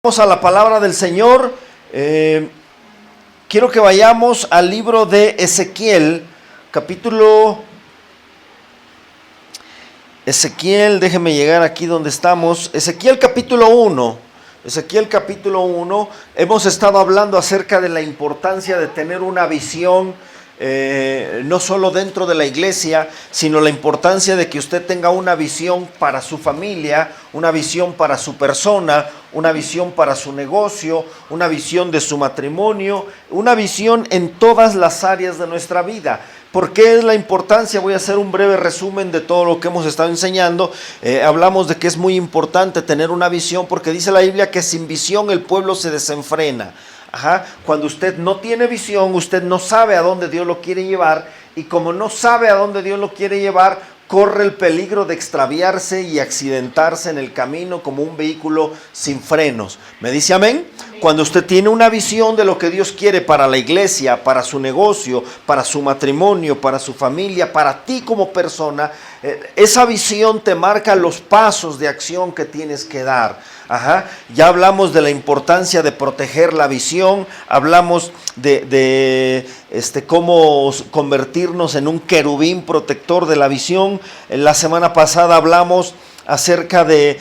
Vamos a la palabra del Señor. Quiero que vayamos al libro de Ezequiel, déjeme llegar aquí donde estamos. Ezequiel capítulo 1. Ezequiel capítulo 1. Hemos estado hablando acerca de la importancia de tener una visión, no solo dentro de la iglesia, sino la importancia de que usted tenga una visión para su familia, una visión para su persona, una visión para su negocio, una visión de su matrimonio, una visión en todas las áreas de nuestra vida. ¿Por qué es la importancia? Voy a hacer un breve resumen de todo lo que hemos estado enseñando. Hablamos de que es muy importante tener una visión, porque dice la Biblia que sin visión el pueblo se desenfrena. Cuando usted no tiene visión, usted no sabe a dónde Dios lo quiere llevar, y como no sabe a dónde Dios lo quiere llevar, corre el peligro de extraviarse y accidentarse en el camino como un vehículo sin frenos. ¿Me dice amén? Cuando usted tiene una visión de lo que Dios quiere para la iglesia, para su negocio, para su matrimonio, para su familia, para ti como persona, esa visión te marca los pasos de acción que tienes que dar. Ya hablamos de la importancia de proteger la visión, hablamos de cómo convertirnos en un querubín protector de la visión. En la semana pasada hablamos acerca de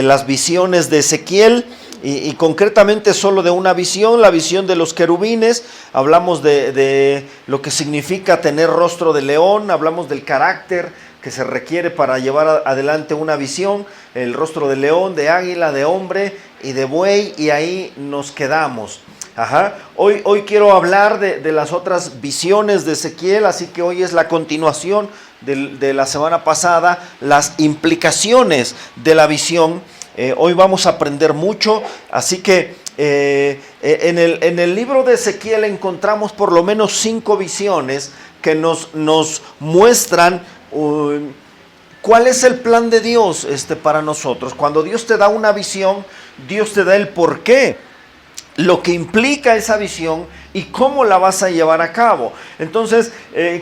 las visiones de Ezequiel, y concretamente solo de una visión, la visión de los querubines. Hablamos de lo que significa tener rostro de león, hablamos del carácter que se requiere para llevar adelante una visión, el rostro de león, de águila, de hombre y de buey, y ahí nos quedamos. Hoy quiero hablar de las otras visiones de Ezequiel, así que hoy es la continuación de la semana pasada, las implicaciones de la visión. Hoy vamos a aprender mucho, así que en el libro de Ezequiel encontramos por lo menos 5 visiones que nos muestran cuál es el plan de Dios para nosotros. Cuando Dios te da una visión, Dios te da el porqué, lo que implica esa visión y cómo la vas a llevar a cabo. Entonces,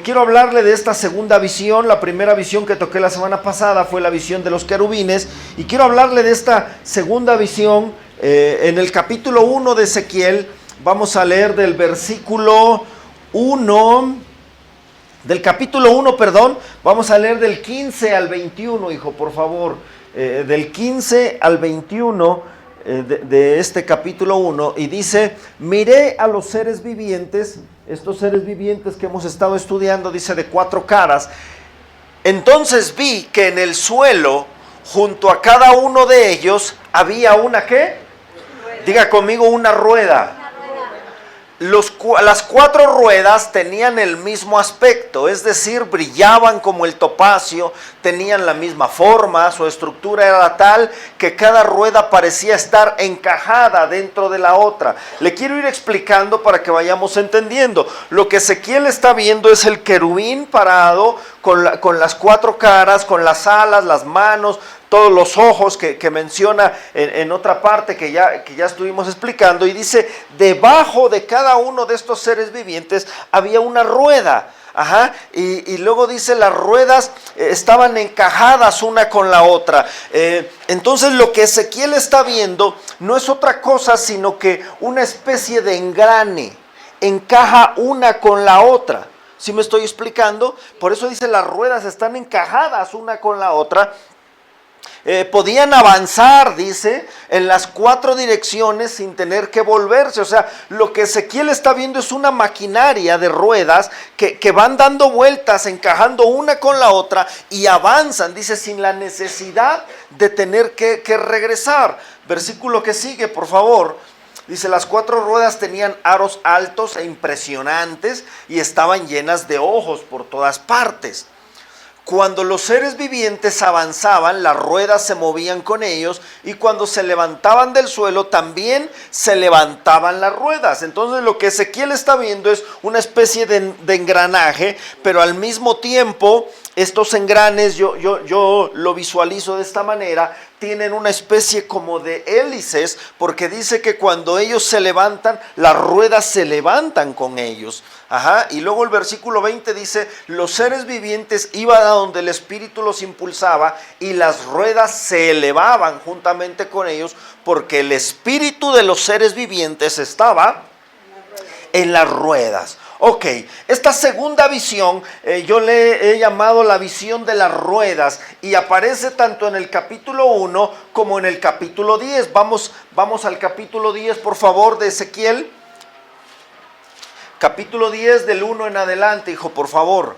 quiero hablarle de esta segunda visión. La primera visión que toqué la semana pasada fue la visión de los querubines, y quiero hablarle de esta segunda visión en el capítulo 1 de Ezequiel. Vamos a leer del versículo 1, del capítulo 1, vamos a leer del 15 al 21, hijo, por favor, del 15 al 21, de este capítulo 1, y dice: miré a los seres vivientes, estos seres vivientes que hemos estado estudiando, dice, de 4 caras. Entonces vi que en el suelo, junto a cada uno de ellos, había una, ¿qué? Diga conmigo, una rueda. Las 4 ruedas tenían el mismo aspecto, es decir, brillaban como el topacio, tenían la misma forma, su estructura era tal que cada rueda parecía estar encajada dentro de la otra. Le quiero ir explicando para que vayamos entendiendo. Lo que Ezequiel está viendo es el querubín parado con las 4 caras, con las alas, las manos, todos los ojos que menciona en otra parte que ya estuvimos explicando, y dice: debajo de cada uno de estos seres vivientes había una rueda. Y luego dice: las ruedas estaban encajadas una con la otra. Entonces lo que Ezequiel está viendo no es otra cosa sino que una especie de engrane encaja una con la otra. ¿Sí me estoy explicando? Por eso dice: las ruedas están encajadas una con la otra. Podían avanzar, dice, en las 4 direcciones sin tener que volverse. O sea, lo que Ezequiel está viendo es una maquinaria de ruedas que van dando vueltas, encajando una con la otra, y avanzan, dice, sin la necesidad de tener que regresar. Versículo que sigue, por favor. Dice: las 4 ruedas tenían aros altos e impresionantes y estaban llenas de ojos por todas partes. Cuando los seres vivientes avanzaban, las ruedas se movían con ellos, y cuando se levantaban del suelo, también se levantaban las ruedas. Entonces lo que Ezequiel está viendo es una especie de engranaje, pero al mismo tiempo estos engranes, yo lo visualizo de esta manera, tienen una especie como de hélices, porque dice que cuando ellos se levantan, las ruedas se levantan con ellos. Ajá. Y luego el versículo 20 dice, los seres vivientes iban a donde el Espíritu los impulsaba y las ruedas se elevaban juntamente con ellos, porque el Espíritu de los seres vivientes estaba en las ruedas. Ok, esta segunda visión yo le he llamado la visión de las ruedas y aparece tanto en el capítulo 1 como en el capítulo 10. Vamos al capítulo 10, por favor, de Ezequiel. Capítulo 10 del 1 en adelante, hijo, por favor.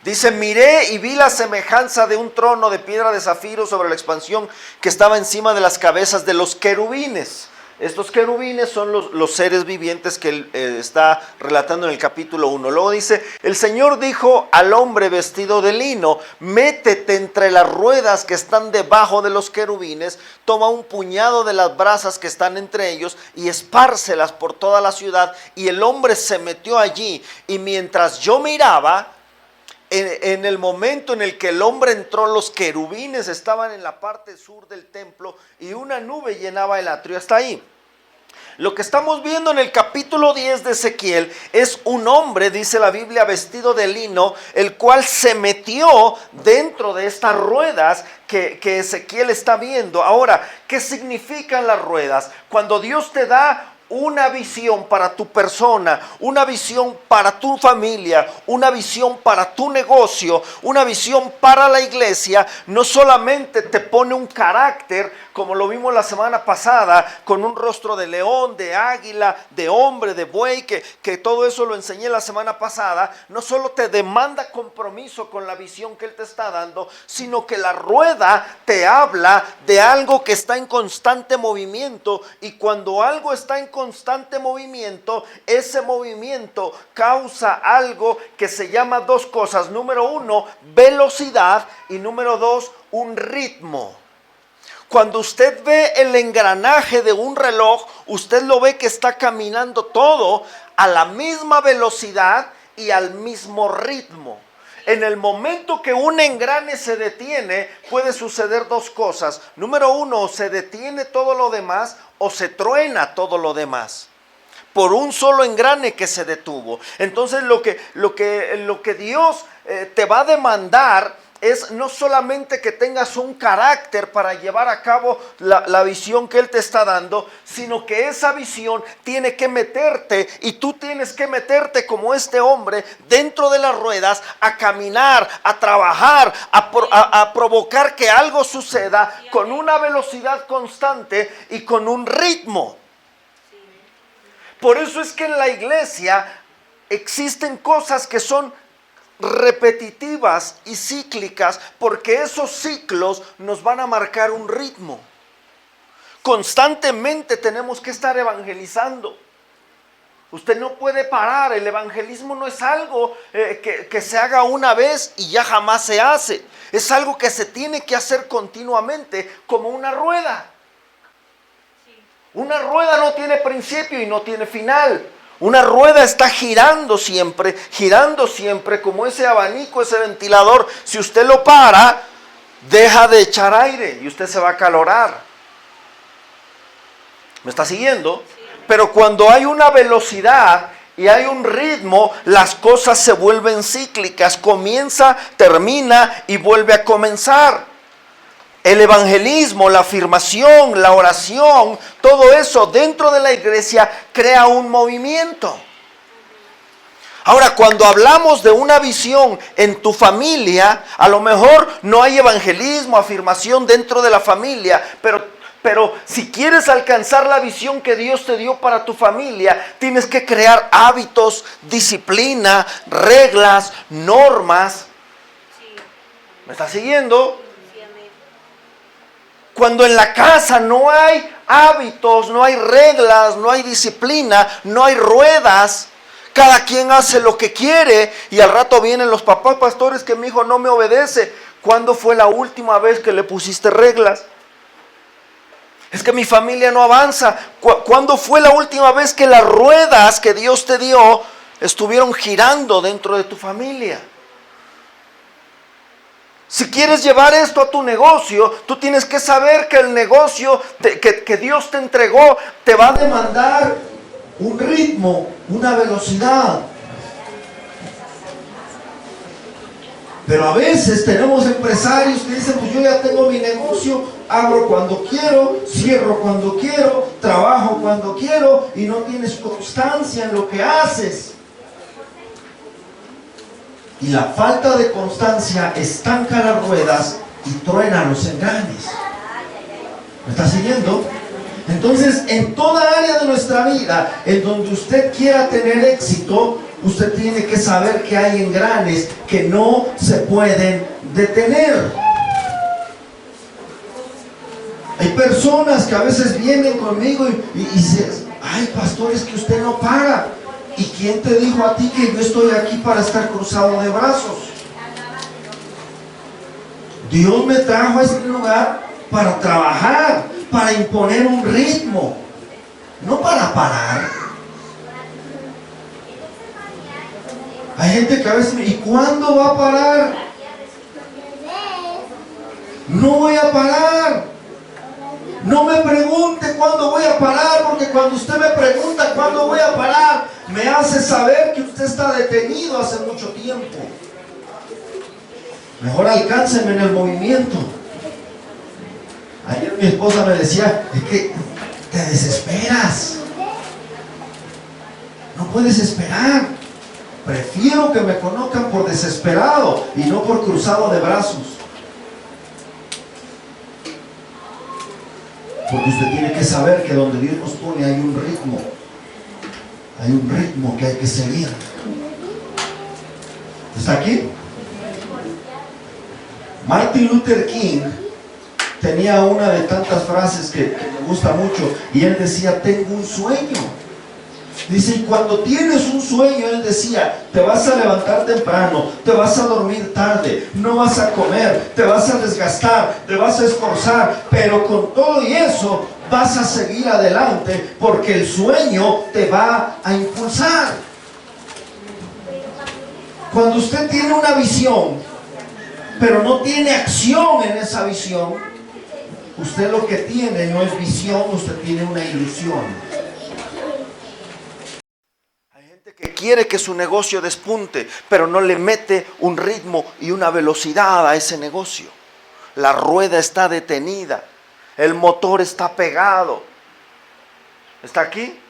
Dice, miré y vi la semejanza de un trono de piedra de zafiro sobre la expansión que estaba encima de las cabezas de los querubines. Estos querubines son los seres vivientes que él está relatando en el capítulo 1. Luego dice, el Señor dijo al hombre vestido de lino, métete entre las ruedas que están debajo de los querubines, toma un puñado de las brasas que están entre ellos y espárcelas por toda la ciudad. Y el hombre se metió allí, y mientras yo miraba, en el momento en el que el hombre entró, los querubines estaban en la parte sur del templo y una nube llenaba el atrio. Hasta ahí. Lo que estamos viendo en el capítulo 10 de Ezequiel es un hombre, dice la Biblia, vestido de lino, el cual se metió dentro de estas ruedas que Ezequiel está viendo. Ahora, ¿qué significan las ruedas? Cuando Dios te da una visión para tu persona, una visión para tu familia, una visión para tu negocio, una visión para la iglesia, no solamente te pone un carácter, como lo vimos la semana pasada, con un rostro de león, de águila, de hombre, de buey, que todo eso lo enseñé la semana pasada, no solo te demanda compromiso con la visión que Él te está dando, sino que la rueda te habla de algo que está en constante movimiento, y cuando algo está en constante movimiento, ese movimiento causa algo que se llama dos cosas. Número uno, velocidad, y número dos, un ritmo. Cuando usted ve el engranaje de un reloj, usted lo ve que está caminando todo a la misma velocidad y al mismo ritmo. En el momento que un engrane se detiene, puede suceder dos cosas. Número uno, se detiene todo lo demás o se truena todo lo demás. Por un solo engrane que se detuvo. Entonces lo que Dios te va a demandar es no solamente que tengas un carácter para llevar a cabo la visión que Él te está dando, sino que esa visión tiene que meterte, y tú tienes que meterte como este hombre dentro de las ruedas, a caminar, a trabajar, a provocar que algo suceda con una velocidad constante y con un ritmo. Por eso es que en la iglesia existen cosas que son repetitivas y cíclicas, porque esos ciclos nos van a marcar un ritmo. Constantemente tenemos que estar evangelizando. Usted no puede parar. El evangelismo no es algo que se haga una vez y ya jamás se hace. Es algo que se tiene que hacer continuamente, como una rueda. Una rueda no tiene principio y no tiene final. Una rueda está girando siempre, como ese abanico, ese ventilador. Si usted lo para, deja de echar aire y usted se va a acalorar. ¿Me está siguiendo? Pero cuando hay una velocidad y hay un ritmo, las cosas se vuelven cíclicas. Comienza, termina y vuelve a comenzar. El evangelismo, la afirmación, la oración, todo eso dentro de la iglesia crea un movimiento. Ahora, cuando hablamos de una visión en tu familia, a lo mejor no hay evangelismo, afirmación dentro de la familia, pero si quieres alcanzar la visión que Dios te dio para tu familia, tienes que crear hábitos, disciplina, reglas, normas. ¿Me estás siguiendo? Cuando en la casa no hay hábitos, no hay reglas, no hay disciplina, no hay ruedas, cada quien hace lo que quiere, y al rato vienen los papás pastores que mi hijo no me obedece. ¿Cuándo fue la última vez que le pusiste reglas? Es que mi familia no avanza. ¿Cuándo fue la última vez que las ruedas que Dios te dio estuvieron girando dentro de tu familia? Si quieres llevar esto a tu negocio, tú tienes que saber que el negocio que Dios te entregó te va a demandar un ritmo, una velocidad. Pero a veces tenemos empresarios que dicen, pues yo ya tengo mi negocio, abro cuando quiero, cierro cuando quiero, trabajo cuando quiero, y no tienes constancia en lo que haces. Y la falta de constancia estanca las ruedas y truena los engranes. ¿Me está siguiendo? Entonces, en toda área de nuestra vida, en donde usted quiera tener éxito, usted tiene que saber que hay engranes que no se pueden detener. Hay personas que a veces vienen conmigo y dicen, ay, pastor, es que usted no para. ¿Y quién te dijo a ti que yo estoy aquí para estar cruzado de brazos? Dios me trajo a este lugar para trabajar, para imponer un ritmo, no para parar. Hay gente que a veces me dice, ¿y cuándo va a parar? No voy a parar. No me pregunte cuándo voy a parar, porque cuando usted me pregunta cuándo voy a parar, me hace saber que usted está detenido hace mucho tiempo. Mejor alcánceme en el movimiento. Ayer mi esposa me decía, es que te desesperas. No puedes esperar. Prefiero que me conozcan por desesperado y no por cruzado de brazos. Porque usted tiene que saber que donde Dios nos pone hay un ritmo. Hay un ritmo que hay que seguir. ¿Está aquí? Martin Luther King tenía una de tantas frases que me gusta mucho, y él decía, tengo un sueño. Dice, y cuando tienes un sueño, él decía, te vas a levantar temprano, te vas a dormir tarde, no vas a comer, te vas a desgastar, te vas a esforzar, pero con todo y eso vas a seguir adelante porque el sueño te va a impulsar. Cuando usted tiene una visión, pero no tiene acción en esa visión, usted lo que tiene no es visión, usted tiene una ilusión. Que quiere que su negocio despunte, pero no le mete un ritmo y una velocidad a ese negocio. La rueda está detenida, el motor está pegado. ¿Está aquí?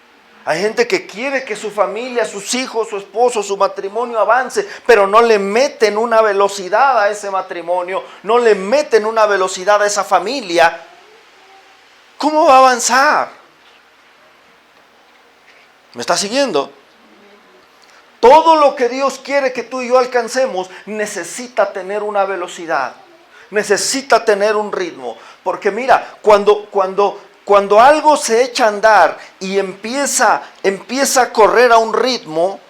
Hay gente que quiere que su familia, sus hijos, su esposo, su matrimonio avance, pero no le meten una velocidad a ese matrimonio, no le meten una velocidad a esa familia. ¿Cómo va a avanzar? ¿Me está siguiendo? Todo lo que Dios quiere que tú y yo alcancemos necesita tener una velocidad, necesita tener un ritmo. Porque mira, cuando algo se echa a andar y empieza a correr a un ritmo,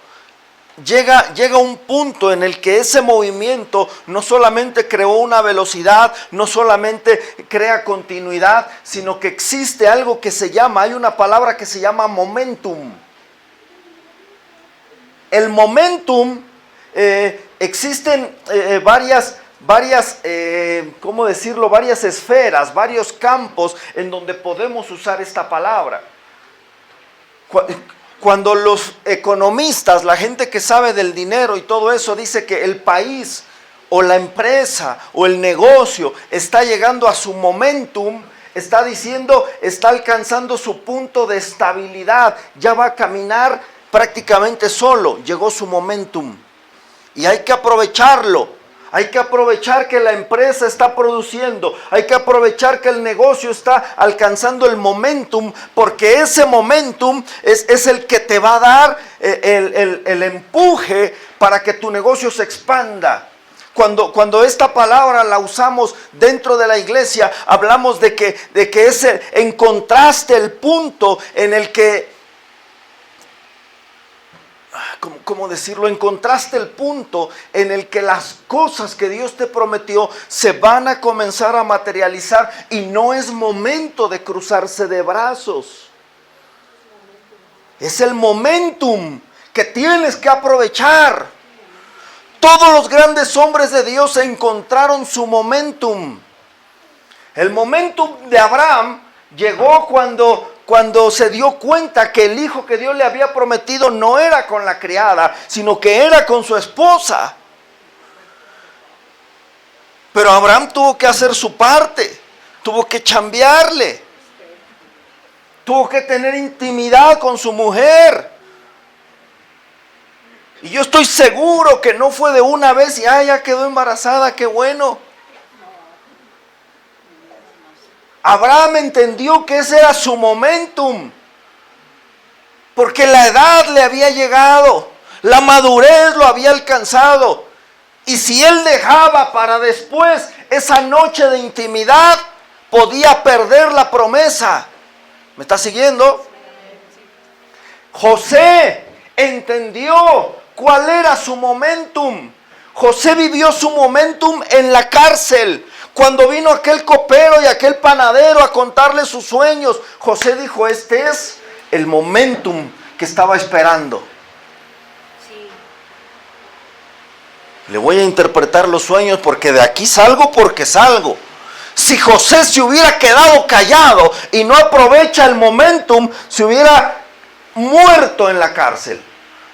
llega un punto en el que ese movimiento no solamente creó una velocidad, no solamente crea continuidad, sino que existe algo que se llama, hay una palabra que se llama momentum. El momentum, existen varias, ¿cómo decirlo? Varias esferas, varios campos en donde podemos usar esta palabra. Cuando los economistas, la gente que sabe del dinero y todo eso, dice que el país o la empresa o el negocio está llegando a su momentum, está diciendo, está alcanzando su punto de estabilidad, ya va a caminar prácticamente solo, llegó su momentum y hay que aprovecharlo. Hay que aprovechar que la empresa está produciendo, hay que aprovechar que el negocio está alcanzando el momentum, porque ese momentum es el que te va a dar el empuje para que tu negocio se expanda. Cuando esta palabra la usamos dentro de la iglesia, hablamos de que encontraste el punto en el que, ¿cómo decirlo? Encontraste el punto en el que las cosas que Dios te prometió se van a comenzar a materializar y no es momento de cruzarse de brazos. Es el momentum que tienes que aprovechar. Todos los grandes hombres de Dios encontraron su momentum. El momentum de Abraham llegó cuando se dio cuenta que el hijo que Dios le había prometido no era con la criada, sino que era con su esposa. Pero Abraham tuvo que hacer su parte, tuvo que chambearle, tuvo que tener intimidad con su mujer. Y yo estoy seguro que no fue de una vez y ya quedó embarazada, qué bueno. Abraham entendió que ese era su momentum, porque la edad le había llegado, la madurez lo había alcanzado. Y si él dejaba para después esa noche de intimidad, podía perder la promesa. ¿Me está siguiendo? José entendió cuál era su momentum. José vivió su momentum en la cárcel. Cuando vino aquel copero y aquel panadero a contarle sus sueños, José dijo, este es el momentum que estaba esperando. Le voy a interpretar los sueños porque de aquí salgo porque salgo. Si José se hubiera quedado callado y no aprovecha el momentum, se hubiera muerto en la cárcel.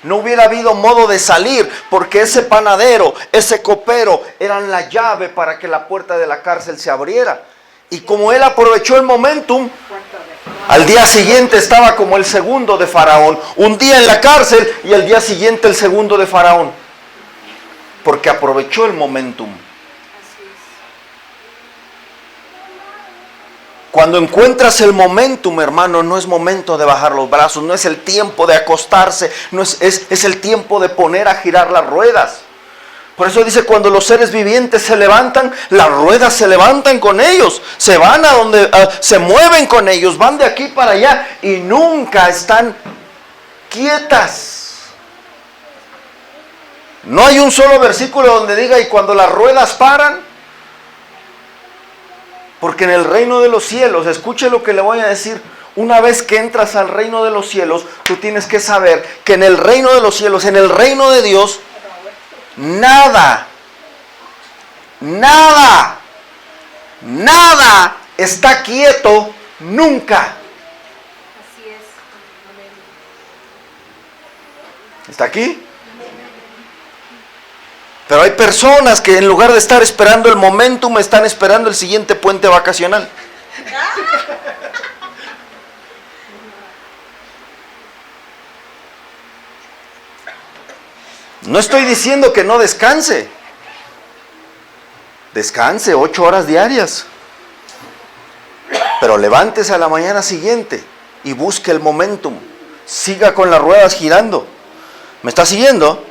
No hubiera habido modo de salir, porque ese panadero, ese copero, eran la llave para que la puerta de la cárcel se abriera. Y como él aprovechó el momentum, al día siguiente estaba como el segundo de Faraón. Un día en la cárcel y al día siguiente el segundo de Faraón. Porque aprovechó el momentum. Cuando encuentras el momentum, hermano, no es momento de bajar los brazos, no es el tiempo de acostarse, no es el tiempo de poner a girar las ruedas. Por eso dice, cuando los seres vivientes se levantan, las ruedas se levantan con ellos, se van a donde, se mueven con ellos, van de aquí para allá y nunca están quietas. No hay un solo versículo donde diga, y cuando las ruedas paran. Porque en el reino de los cielos, escuche lo que le voy a decir, una vez que entras al reino de los cielos, tú tienes que saber que en el reino de los cielos, en el reino de Dios, nada está quieto nunca. Así es. ¿Está aquí? Pero hay personas que en lugar de estar esperando el momentum, están esperando el siguiente puente vacacional. No estoy diciendo que no descanse. Descanse 8 horas diarias. Pero levántese a la mañana siguiente y busque el momentum. Siga con las ruedas girando. ¿Me está siguiendo?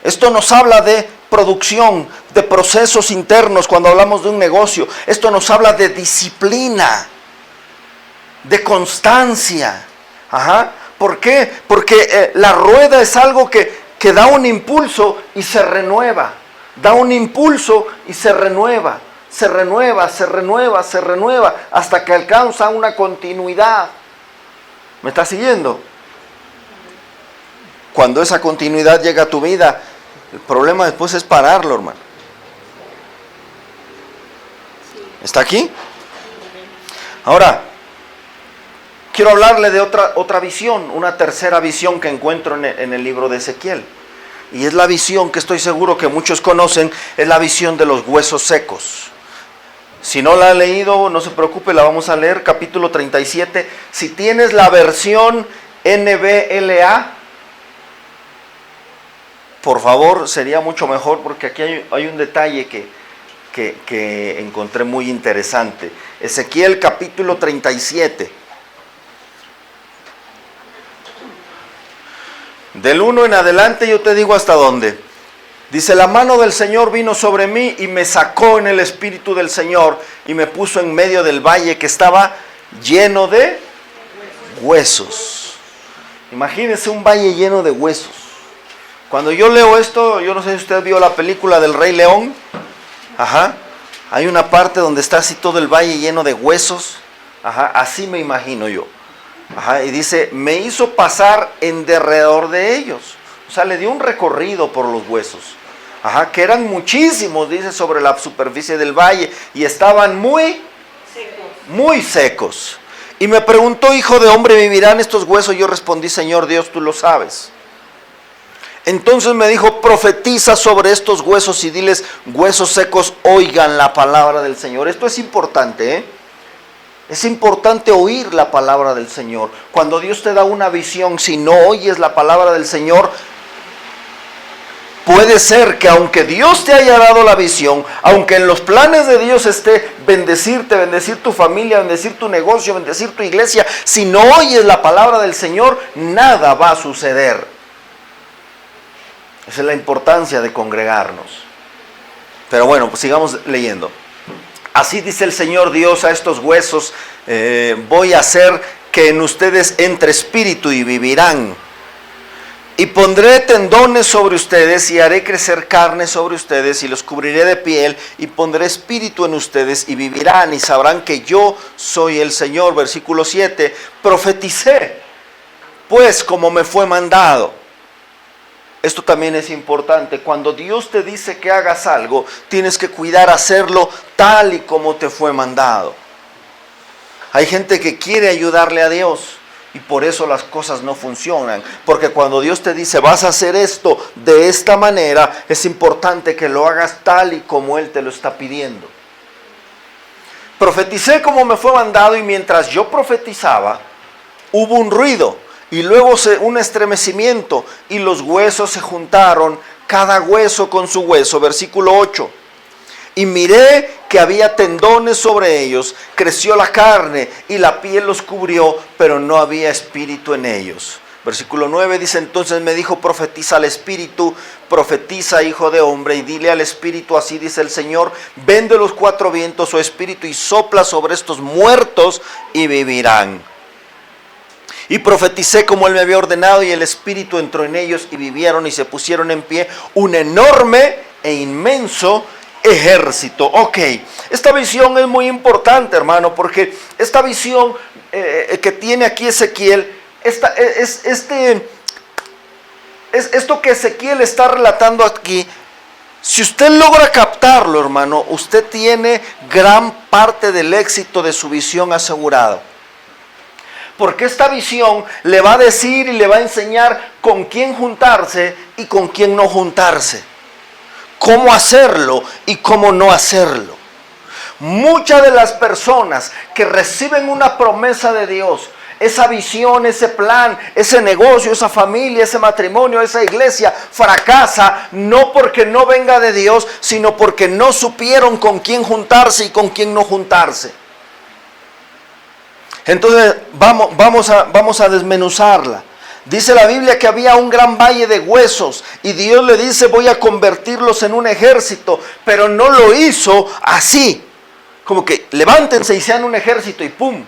Esto nos habla de producción, de procesos internos cuando hablamos de un negocio. Esto nos habla de disciplina, de constancia. ¿Por qué? Porque la rueda es algo que da un impulso y se renueva. Da un impulso y se renueva. Se renueva, se renueva, se renueva, hasta que alcanza una continuidad. ¿Me está siguiendo? Cuando esa continuidad llega a tu vida, el problema después es pararlo, hermano. ¿Está aquí? Ahora, quiero hablarle de otra visión, una tercera visión que encuentro en el libro de Ezequiel. Y es la visión que estoy seguro que muchos conocen, es la visión de los huesos secos. Si no la ha leído, no se preocupe, la vamos a leer, capítulo 37. Si tienes la versión NBLA, por favor, sería mucho mejor, porque aquí hay un detalle que encontré muy interesante. Ezequiel capítulo 37. Del 1 en adelante yo te digo hasta dónde. Dice, la mano del Señor vino sobre mí y me sacó en el espíritu del Señor y me puso en medio del valle que estaba lleno de huesos. Imagínense un valle lleno de huesos. Cuando yo leo esto, yo no sé si usted vio la película del Rey León. Hay una parte donde está así todo el valle lleno de huesos. Así me imagino yo. Ajá, y dice, me hizo pasar en derredor de ellos. O sea, le dio un recorrido por los huesos. Ajá, que eran muchísimos, dice, sobre la superficie del valle. Y estaban muy secos. Y me preguntó, hijo de hombre, ¿vivirán estos huesos? Yo respondí, Señor Dios, tú lo sabes. Entonces me dijo, profetiza sobre estos huesos y diles, huesos secos, oigan la palabra del Señor. Esto es importante, ¿eh? Es importante oír la palabra del Señor. Cuando Dios te da una visión, si no oyes la palabra del Señor, puede ser que aunque Dios te haya dado la visión, aunque en los planes de Dios esté bendecirte, bendecir tu familia, bendecir tu negocio, bendecir tu iglesia, si no oyes la palabra del Señor, nada va a suceder. Esa es la importancia de congregarnos. Pero bueno, pues sigamos leyendo. Así dice el Señor Dios a estos huesos, voy a hacer que en ustedes entre espíritu y vivirán. Y pondré tendones sobre ustedes y haré crecer carne sobre ustedes y los cubriré de piel y pondré espíritu en ustedes y vivirán y sabrán que yo soy el Señor. Versículo 7, profeticé pues como me fue mandado. Esto también es importante. Cuando Dios te dice que hagas algo, tienes que cuidar hacerlo tal y como te fue mandado. Hay gente que quiere ayudarle a Dios y por eso las cosas no funcionan. Porque cuando Dios te dice, vas a hacer esto de esta manera, es importante que lo hagas tal y como Él te lo está pidiendo. Profeticé como me fue mandado y mientras yo profetizaba, hubo un ruido. Y luego un estremecimiento y los huesos se juntaron, cada hueso con su hueso. Versículo 8. Y miré que había tendones sobre ellos, creció la carne y la piel los cubrió, pero no había espíritu en ellos. Versículo 9 dice, entonces me dijo, profetiza al espíritu, profetiza hijo de hombre, y dile al espíritu, así dice el Señor, ven de los cuatro vientos, su espíritu, y sopla sobre estos muertos y vivirán. Y profeticé como Él me había ordenado y el Espíritu entró en ellos y vivieron y se pusieron en pie un enorme e inmenso ejército. Ok, esta visión es muy importante, hermano, porque esta visión que tiene aquí Ezequiel, esto que Ezequiel está relatando aquí, si usted logra captarlo, hermano, usted tiene gran parte del éxito de su visión asegurado. Porque esta visión le va a decir y le va a enseñar con quién juntarse y con quién no juntarse. Cómo hacerlo y cómo no hacerlo. Muchas de las personas que reciben una promesa de Dios, esa visión, ese plan, ese negocio, esa familia, ese matrimonio, esa iglesia, fracasa no porque no venga de Dios, sino porque no supieron con quién juntarse y con quién no juntarse. Entonces vamos a desmenuzarla. Dice la Biblia que había un gran valle de huesos y Dios le dice, voy a convertirlos en un ejército, pero no lo hizo así, como que levántense y sean un ejército y pum,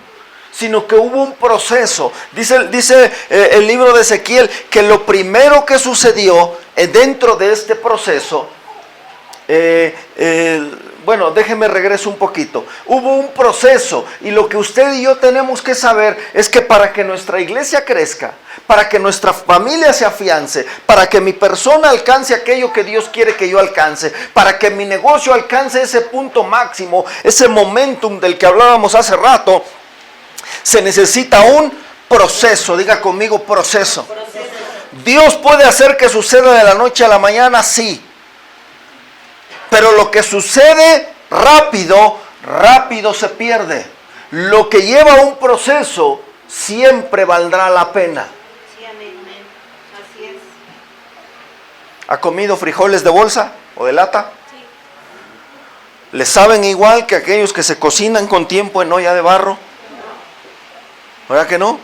sino que hubo un proceso. Dice el libro de Ezequiel que lo primero que sucedió dentro de este proceso, bueno, déjeme regreso un poquito. Hubo un proceso y lo que usted y yo tenemos que saber es que para que nuestra iglesia crezca, para que nuestra familia se afiance, para que mi persona alcance aquello que Dios quiere que yo alcance, para que mi negocio alcance ese punto máximo, ese momentum del que hablábamos hace rato, se necesita un proceso. Diga conmigo, proceso. Dios puede hacer que suceda de la noche a la mañana, sí. Pero lo que sucede rápido se pierde. Lo que lleva un proceso siempre valdrá la pena. Sí, amén. Así es. ¿Ha comido frijoles de bolsa o de lata? Sí. ¿Les saben igual que aquellos que se cocinan con tiempo en olla de barro? ¿Verdad que no?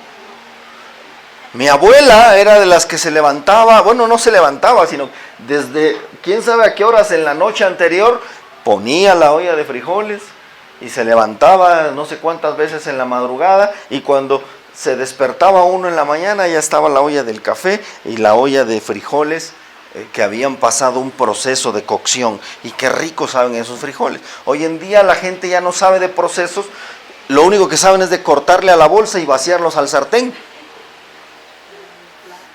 Mi abuela era de las que se levantaba, bueno, no se levantaba, sino desde quién sabe a qué horas en la noche anterior ponía la olla de frijoles y se levantaba no sé cuántas veces en la madrugada, y cuando se despertaba uno en la mañana ya estaba la olla del café y la olla de frijoles que habían pasado un proceso de cocción. Y qué rico saben esos frijoles. Hoy en día la gente ya no sabe de procesos. lo único que saben es de cortarle a la bolsa y vaciarlos al sartén.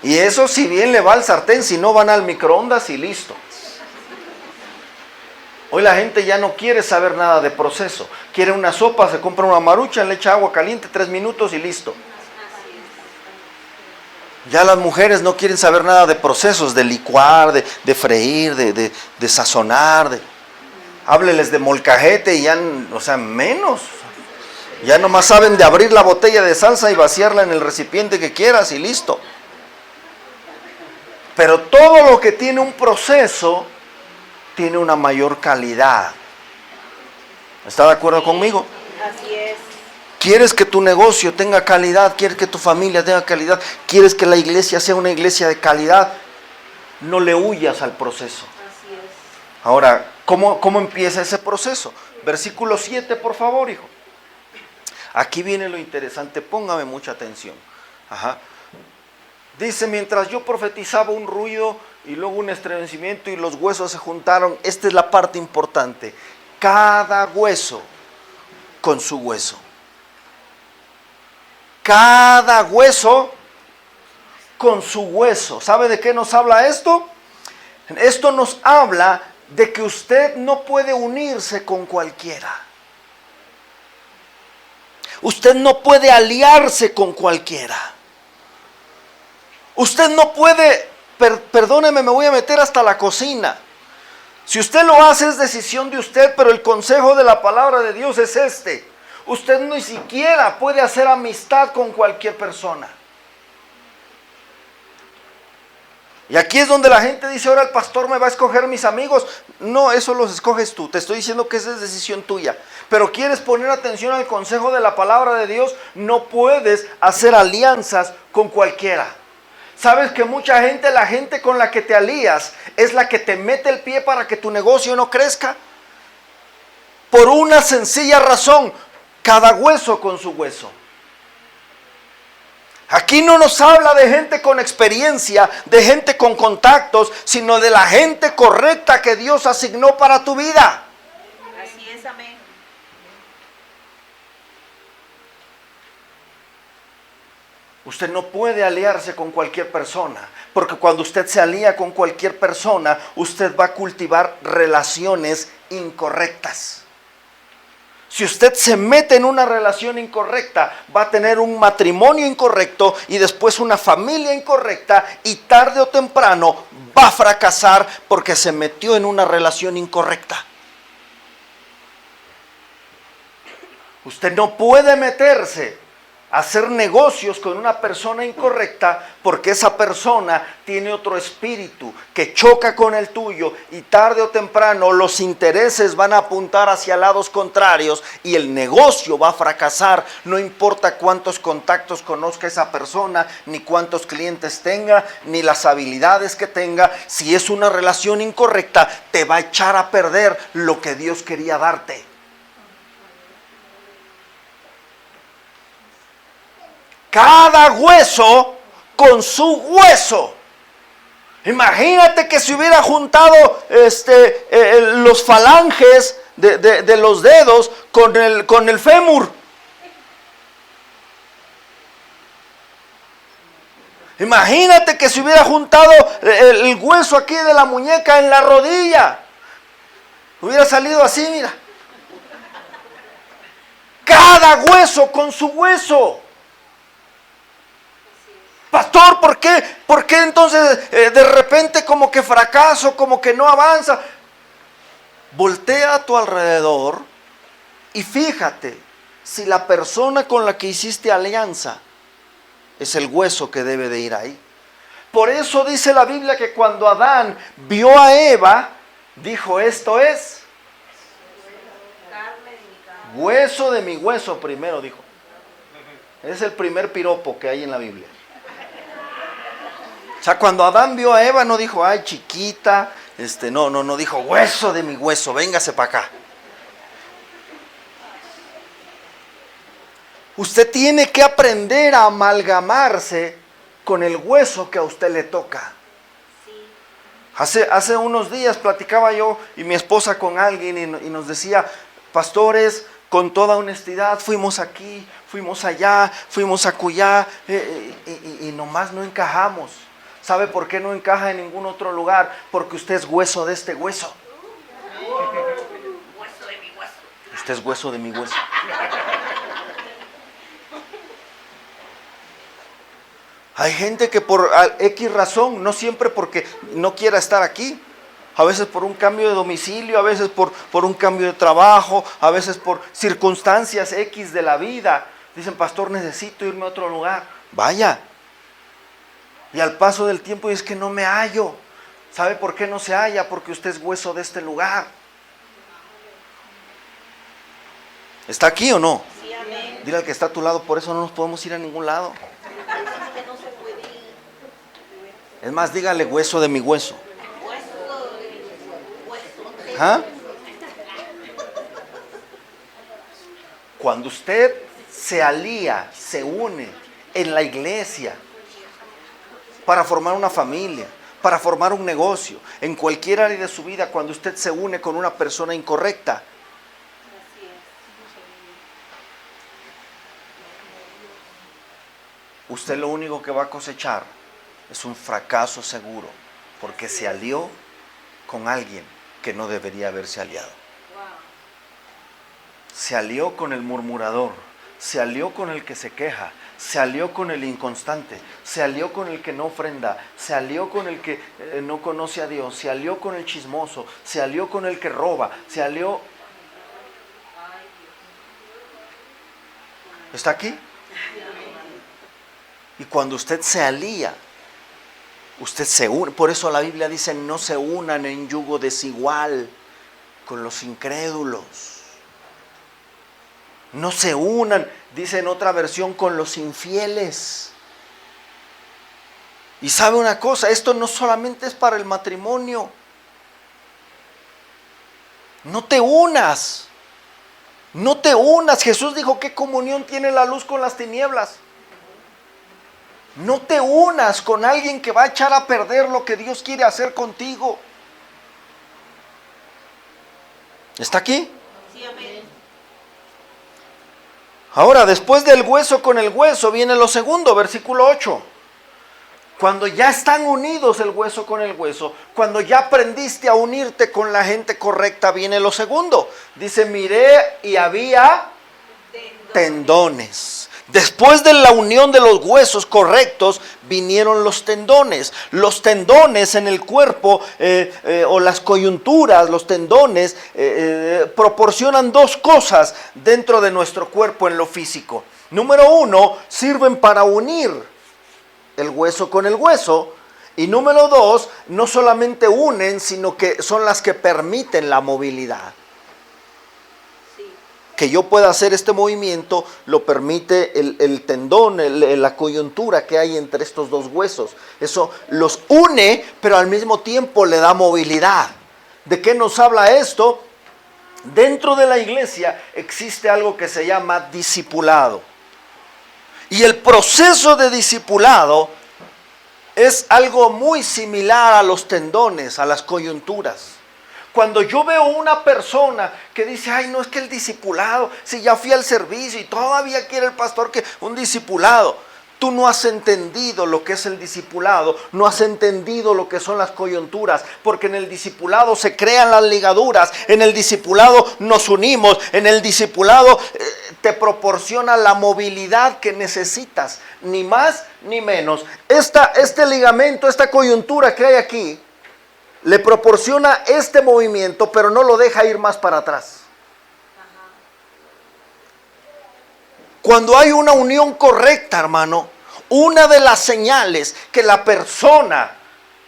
Y eso si bien le va al sartén, si no van al microondas y listo. Hoy la gente ya no quiere saber nada de proceso. Quiere una sopa, se compra una marucha, le echa agua caliente, 3 minutos y listo. Ya las mujeres no quieren saber nada de procesos, de licuar, de freír, de sazonar. Hábleles de molcajete y ya, o sea, menos. Ya nomás saben de abrir la botella de salsa y vaciarla en el recipiente que quieras y listo. Pero todo lo que tiene un proceso tiene una mayor calidad. ¿Está de acuerdo conmigo? Así es. ¿Quieres que tu negocio tenga calidad? ¿Quieres que tu familia tenga calidad? ¿Quieres que la iglesia sea una iglesia de calidad? No le huyas al proceso. Así es. Ahora, ¿cómo empieza ese proceso? Versículo 7, por favor, hijo. Aquí viene lo interesante, póngame mucha atención. Ajá. Dice, mientras yo profetizaba un ruido y luego un estremecimiento y los huesos se juntaron. Esta es la parte importante. Cada hueso con su hueso. Cada hueso con su hueso. ¿Sabe de qué nos habla esto? Esto nos habla de que usted no puede unirse con cualquiera. Usted no puede aliarse con cualquiera. Usted no puede, perdóneme, me voy a meter hasta la cocina. Si usted lo hace es decisión de usted, pero el consejo de la palabra de Dios es este. Usted ni siquiera puede hacer amistad con cualquier persona. Y aquí es donde la gente dice, ahora el pastor me va a escoger mis amigos. No, eso los escoges tú. Te estoy diciendo que esa es decisión tuya. Pero quieres poner atención al consejo de la palabra de Dios, no puedes hacer alianzas con cualquiera. ¿Sabes que mucha gente, la gente con la que te alías, es la que te mete el pie para que tu negocio no crezca? Por una sencilla razón, cada hueso con su hueso. Aquí no nos habla de gente con experiencia, de gente con contactos, sino de la gente correcta que Dios asignó para tu vida. Así es, amén. Usted no puede aliarse con cualquier persona, porque cuando usted se alía con cualquier persona, usted va a cultivar relaciones incorrectas. Si usted se mete en una relación incorrecta, va a tener un matrimonio incorrecto y después una familia incorrecta y tarde o temprano va a fracasar porque se metió en una relación incorrecta. Usted no puede meterse hacer negocios con una persona incorrecta porque esa persona tiene otro espíritu que choca con el tuyo y tarde o temprano los intereses van a apuntar hacia lados contrarios y el negocio va a fracasar. No importa cuántos contactos conozca esa persona, ni cuántos clientes tenga, ni las habilidades que tenga. Si es una relación incorrecta, te va a echar a perder lo que Dios quería darte. Cada hueso con su hueso. Imagínate que se hubiera juntado los falanges de los dedos con el fémur. Imagínate que se hubiera juntado el hueso aquí de la muñeca en la rodilla. Hubiera salido así, mira. Cada hueso con su hueso. Pastor, ¿por qué? ¿Por qué entonces de repente como que fracaso, como que no avanza? Voltea a tu alrededor y fíjate si la persona con la que hiciste alianza es el hueso que debe de ir ahí. Por eso dice la Biblia que cuando Adán vio a Eva, dijo, esto es hueso de mi hueso primero, dijo. Es el primer piropo que hay en la Biblia. O sea, cuando Adán vio a Eva no dijo, ay chiquita, no dijo, hueso de mi hueso, véngase para acá. Usted tiene que aprender a amalgamarse con el hueso que a usted le toca. Hace unos días platicaba yo y mi esposa con alguien y nos decía, pastores, con toda honestidad, fuimos aquí, fuimos allá, fuimos acullá, y nomás no encajamos. ¿Sabe por qué no encaja en ningún otro lugar? Porque usted es hueso de este hueso. Hueso de mi hueso. Usted es hueso de mi hueso. Hay gente que por X razón, no siempre porque no quiera estar aquí, a veces por un cambio de domicilio, a veces por un cambio de trabajo, a veces por circunstancias X de la vida, dicen, pastor, necesito irme a otro lugar. Vaya. Y al paso del tiempo es que no me hallo. ¿Sabe por qué no se halla? Porque usted es hueso de este lugar. ¿Está aquí o no? Sí, amén. Dile al que está a tu lado, por eso no nos podemos ir a ningún lado. Es que no se puede ir. Es más, dígale hueso de mi hueso. Hueso de mi hueso. ¿Ah? Cuando usted se alía, se une en la iglesia para formar una familia, para formar un negocio, en cualquier área de su vida, cuando usted se une con una persona incorrecta, Así es. usted lo único que va a cosechar es un fracaso seguro, porque se alió con alguien que no debería haberse aliado. Wow. Se alió con el murmurador, se alió con el que se queja, se alió con el inconstante, se alió con el que no ofrenda, se alió con el que no conoce a Dios, se alió con el chismoso, se alió con el que roba, se alió... ¿Está aquí? Y cuando usted se alía, usted se une. Por eso la Biblia dice, no se unan en yugo desigual con los incrédulos. No se unan, dice en otra versión, con los infieles. Y sabe una cosa, esto no solamente es para el matrimonio. No te unas. No te unas. Jesús dijo, ¿qué comunión tiene la luz con las tinieblas? No te unas con alguien que va a echar a perder lo que Dios quiere hacer contigo. ¿Está aquí? Sí, amén. Ahora, después del hueso con el hueso, viene lo segundo, versículo 8. Cuando ya están unidos el hueso con el hueso, cuando ya aprendiste a unirte con la gente correcta, viene lo segundo. Dice, miré y había tendones. Después de la unión de los huesos correctos, vinieron los tendones. Los tendones en el cuerpo o las coyunturas, los tendones, proporcionan dos cosas dentro de nuestro cuerpo en lo físico. Número uno, sirven para unir el hueso con el hueso. Y número dos, no solamente unen, sino que son las que permiten la movilidad. Que yo pueda hacer este movimiento lo permite el tendón, la coyuntura que hay entre estos dos huesos. Eso los une, pero al mismo tiempo le da movilidad. ¿De qué nos habla esto? Dentro de la iglesia existe algo que se llama discipulado. Y el proceso de discipulado es algo muy similar a los tendones, a las coyunturas. Cuando yo veo una persona que dice, ay, no, es que el discipulado, si ya fui al servicio y todavía quiere el pastor que un discipulado. Tú no has entendido lo que es el discipulado, no has entendido lo que son las coyunturas, porque en el discipulado se crean las ligaduras, en el discipulado nos unimos, en el discipulado te proporciona la movilidad que necesitas, ni más ni menos. Este ligamento, esta coyuntura que hay aquí, le proporciona este movimiento, pero no lo deja ir más para atrás. Cuando hay una unión correcta, hermano, una de las señales que la persona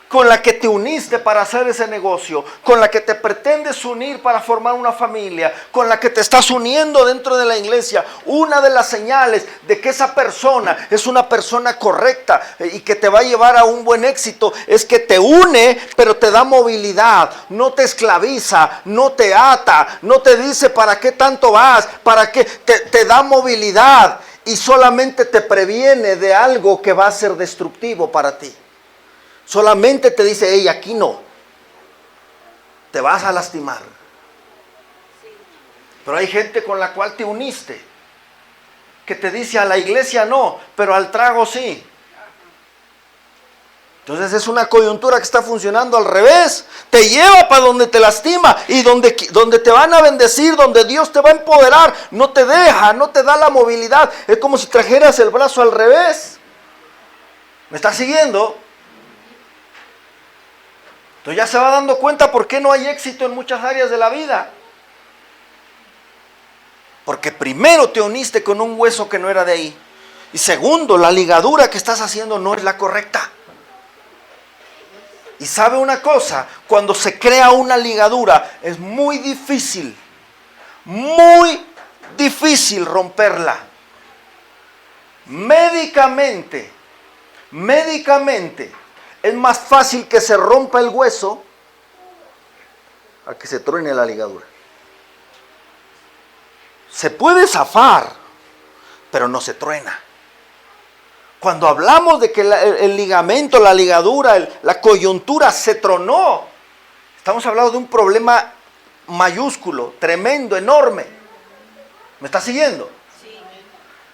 con la que te uniste para hacer ese negocio, con la que te pretendes unir para formar una familia, con la que te estás uniendo dentro de la iglesia, una de las señales de que esa persona es una persona correcta y que te va a llevar a un buen éxito, es que te une, pero te da movilidad, no te esclaviza, no te ata, no te dice para qué tanto vas, para qué, te da movilidad y solamente te previene de algo que va a ser destructivo para ti. Solamente te dice, hey, aquí no, te vas a lastimar. Pero hay gente con la cual te uniste, que te dice a la iglesia no, pero al trago sí. Entonces es una coyuntura que está funcionando al revés. Te lleva para donde te lastima y donde te van a bendecir, donde Dios te va a empoderar. No te deja, no te da la movilidad. Es como si trajeras el brazo al revés. ¿Me estás siguiendo? Entonces ya se va dando cuenta por qué no hay éxito en muchas áreas de la vida. Porque primero te uniste con un hueso que no era de ahí. Y segundo, la ligadura que estás haciendo no es la correcta. Y sabe una cosa, cuando se crea una ligadura es muy difícil romperla. Médicamente, es más fácil que se rompa el hueso a que se truene la ligadura. Se puede zafar, pero no se truena. Cuando hablamos de que el ligamento, la ligadura, la coyuntura se tronó, estamos hablando de un problema mayúsculo, tremendo, enorme. ¿Me está siguiendo? Sí.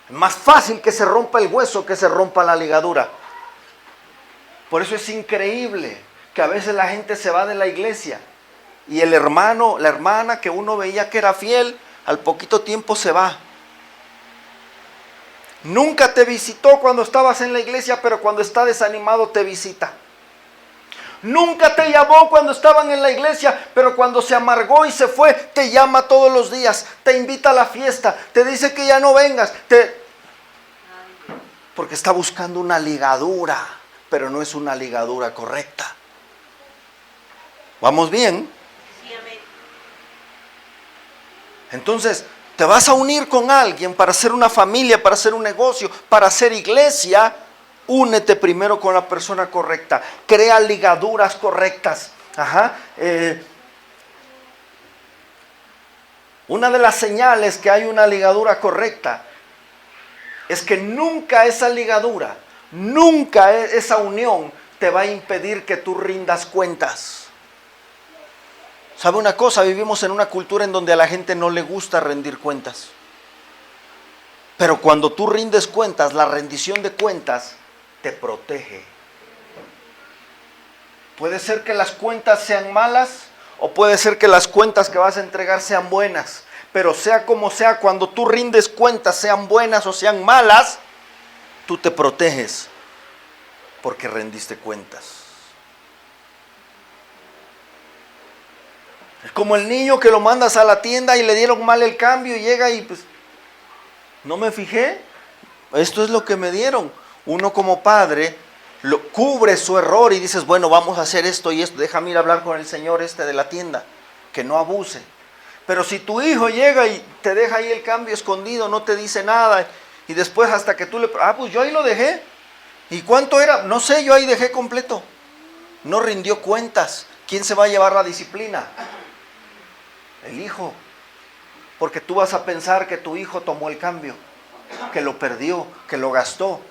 Es más fácil que se rompa el hueso que se rompa la ligadura. Por eso es increíble que a veces la gente se va de la iglesia y el hermano, la hermana que uno veía que era fiel, al poquito tiempo se va. Nunca te visitó cuando estabas en la iglesia, pero cuando está desanimado te visita. Nunca te llamó cuando estaban en la iglesia, pero cuando se amargó y se fue, te llama todos los días, te invita a la fiesta, te dice que ya no vengas, porque está buscando una ligadura, pero no es una ligadura correcta. ¿Vamos bien? Sí, amén. Entonces, te vas a unir con alguien para hacer una familia, para hacer un negocio, para hacer iglesia. Únete primero con la persona correcta. Crea ligaduras correctas. Una de las señales que hay una ligadura correcta es que nunca esa ligadura, nunca esa unión te va a impedir que tú rindas cuentas. ¿Sabe una cosa? Vivimos en una cultura en donde a la gente no le gusta rendir cuentas. Pero cuando tú rindes cuentas, la rendición de cuentas te protege. Puede ser que las cuentas sean malas o puede ser que las cuentas que vas a entregar sean buenas. Pero sea como sea, cuando tú rindes cuentas, sean buenas o sean malas, tú te proteges porque rendiste cuentas. Es como el niño que lo mandas a la tienda y le dieron mal el cambio y llega y pues, no me fijé, esto es lo que me dieron. Uno como padre cubre su error y dices, bueno, vamos a hacer esto y esto, déjame ir a hablar con el señor de la tienda, que no abuse. Pero si tu hijo llega y te deja ahí el cambio escondido, no te dice nada, y después hasta que tú pues yo ahí lo dejé, ¿y cuánto era? No sé, yo ahí dejé completo. No rindió cuentas. ¿Quién se va a llevar la disciplina? El hijo, porque tú vas a pensar que tu hijo tomó el cambio, que lo perdió, que lo gastó,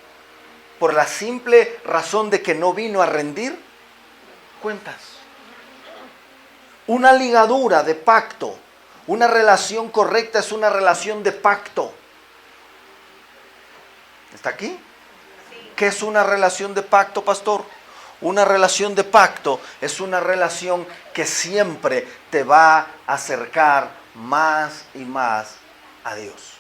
por la simple razón de que no vino a rendir cuentas. Una ligadura de pacto, una relación correcta es una relación de pacto. ¿Está aquí? ¿Qué es una relación de pacto, pastor? Una relación de pacto es una relación que siempre te va a acercar más y más a Dios.